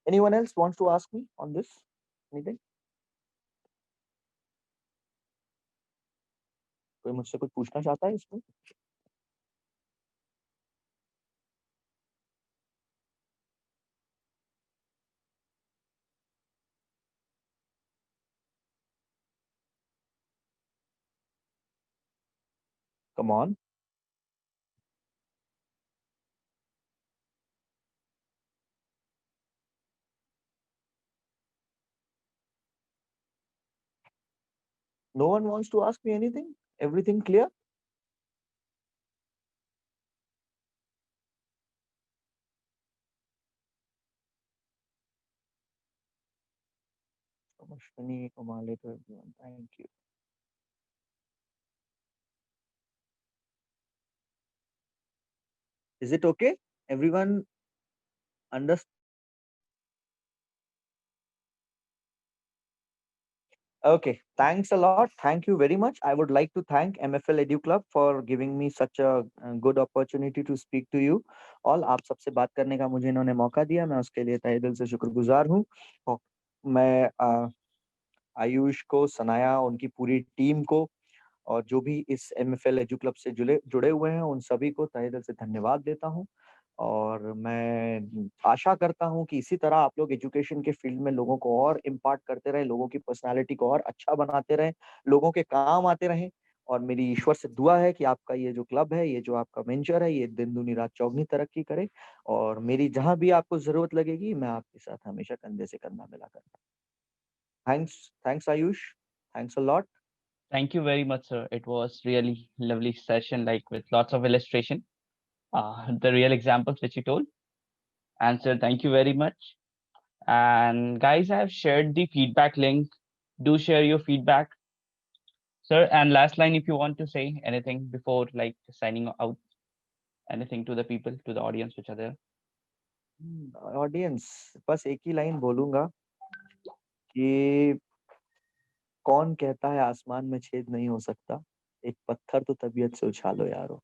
Anyone else wants to ask me on this? Anything? कोई मुझसे कुछ पूछना चाहता है इसमें? Come on. No one wants to ask me anything? Everything clear? Ashwini, Kumale to everyone. Thank you. Is it okay? Everyone understand? Okay, thanks a lot. Thank you very much. I would like to thank MFL Edu Club for giving me such a good opportunity to speak to you all. आप सबसे बात करने का मुझे इन्होंने मौका दिया, मैं उसके लिए तहे दिल से शुक्रगुजार हूँ. मैं आयुष को, सनाया, उनकी पूरी टीम को और जो भी इस MFL एजू क्लब से जुड़े हुए हैं उन सभी को तहे दिल से धन्यवाद देता हूँ. और मैं आशा करता हूँ कि इसी तरह आप लोग एजुकेशन के फील्ड में लोगों को और इम्पार्ट करते रहें, लोगों की पर्सनालिटी को और अच्छा बनाते रहें, लोगों के काम आते रहें. और मेरी ईश्वर से दुआ है कि आपका ये जो क्लब है, ये जो आपका वेंचर है, ये दिन दूनी रात चौगनी तरक्की करे. और मेरी जहां भी आपको जरूरत लगेगी, मैं आपके साथ हमेशा कंधे से कंधा मिला करूंगा. Thanks Ayush. Thanks a lot. Thank you very much, sir. It was really lovely session, like with lots of illustration, the real examples which you told. And sir, thank you very much. And guys, I have shared the feedback link. Do share your feedback, sir. And last line, if you want to say anything before like signing out, anything to the people, to the audience which are there. Audience, बस एक ही line बोलूंगा कि कौन कहता है आसमान में छेद नहीं हो सकता, एक पत्थर तो तबीयत से उछालो यारो.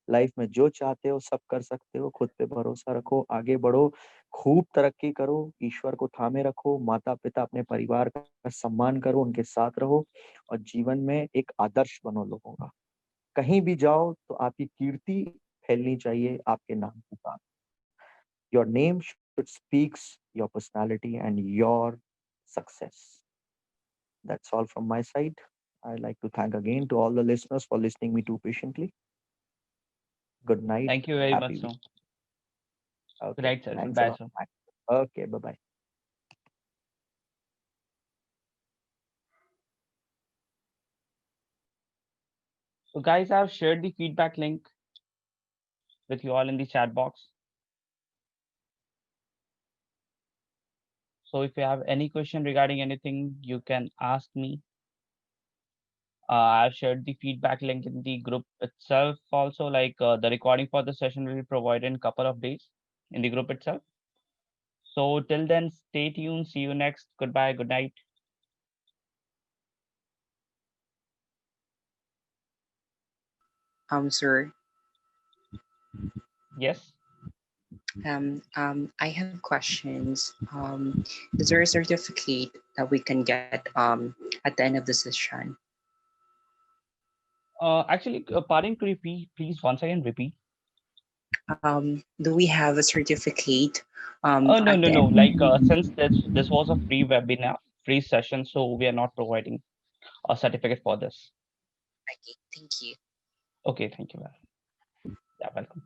लाइफ में जो चाहते हो सब कर सकते हो, खुद पे भरोसा रखो, आगे बढ़ो, खूब तरक्की करो, ईश्वर को थामे रखो, माता पिता अपने परिवार का सम्मान करो, उनके साथ रहो और जीवन में एक आदर्श बनो लोगों का. कहीं भी जाओ तो आपकी कीर्ति फैलनी चाहिए आपके नाम के साथ. Your name should speaks your personality and your success. That's all from my side. I'd like to thank again to all the listeners for listening me too patiently. Good night. Thank you very Happy much, sir. week. Good Okay. night, sir. Thanks a Goodbye, lot. sir. Bye. Okay. Bye-bye. So guys, I've shared the feedback link with you all in the chat box. So if you have any question regarding anything, you can ask me. I've shared the feedback link in the group itself also, like the recording for the session will be provided in a couple of days in the group itself. So till then, stay tuned. See you next. Goodbye. Good night. Sir, Yes. I have questions. Is there a certificate that we can get at the end of the session? Actually, pardon, could you please once again repeat? Do we have a certificate? Oh, no, at no, the no. end? Like since this was a free webinar, free session, so we are not providing a certificate for this. Okay, thank you. Okay, thank you. Yeah, welcome.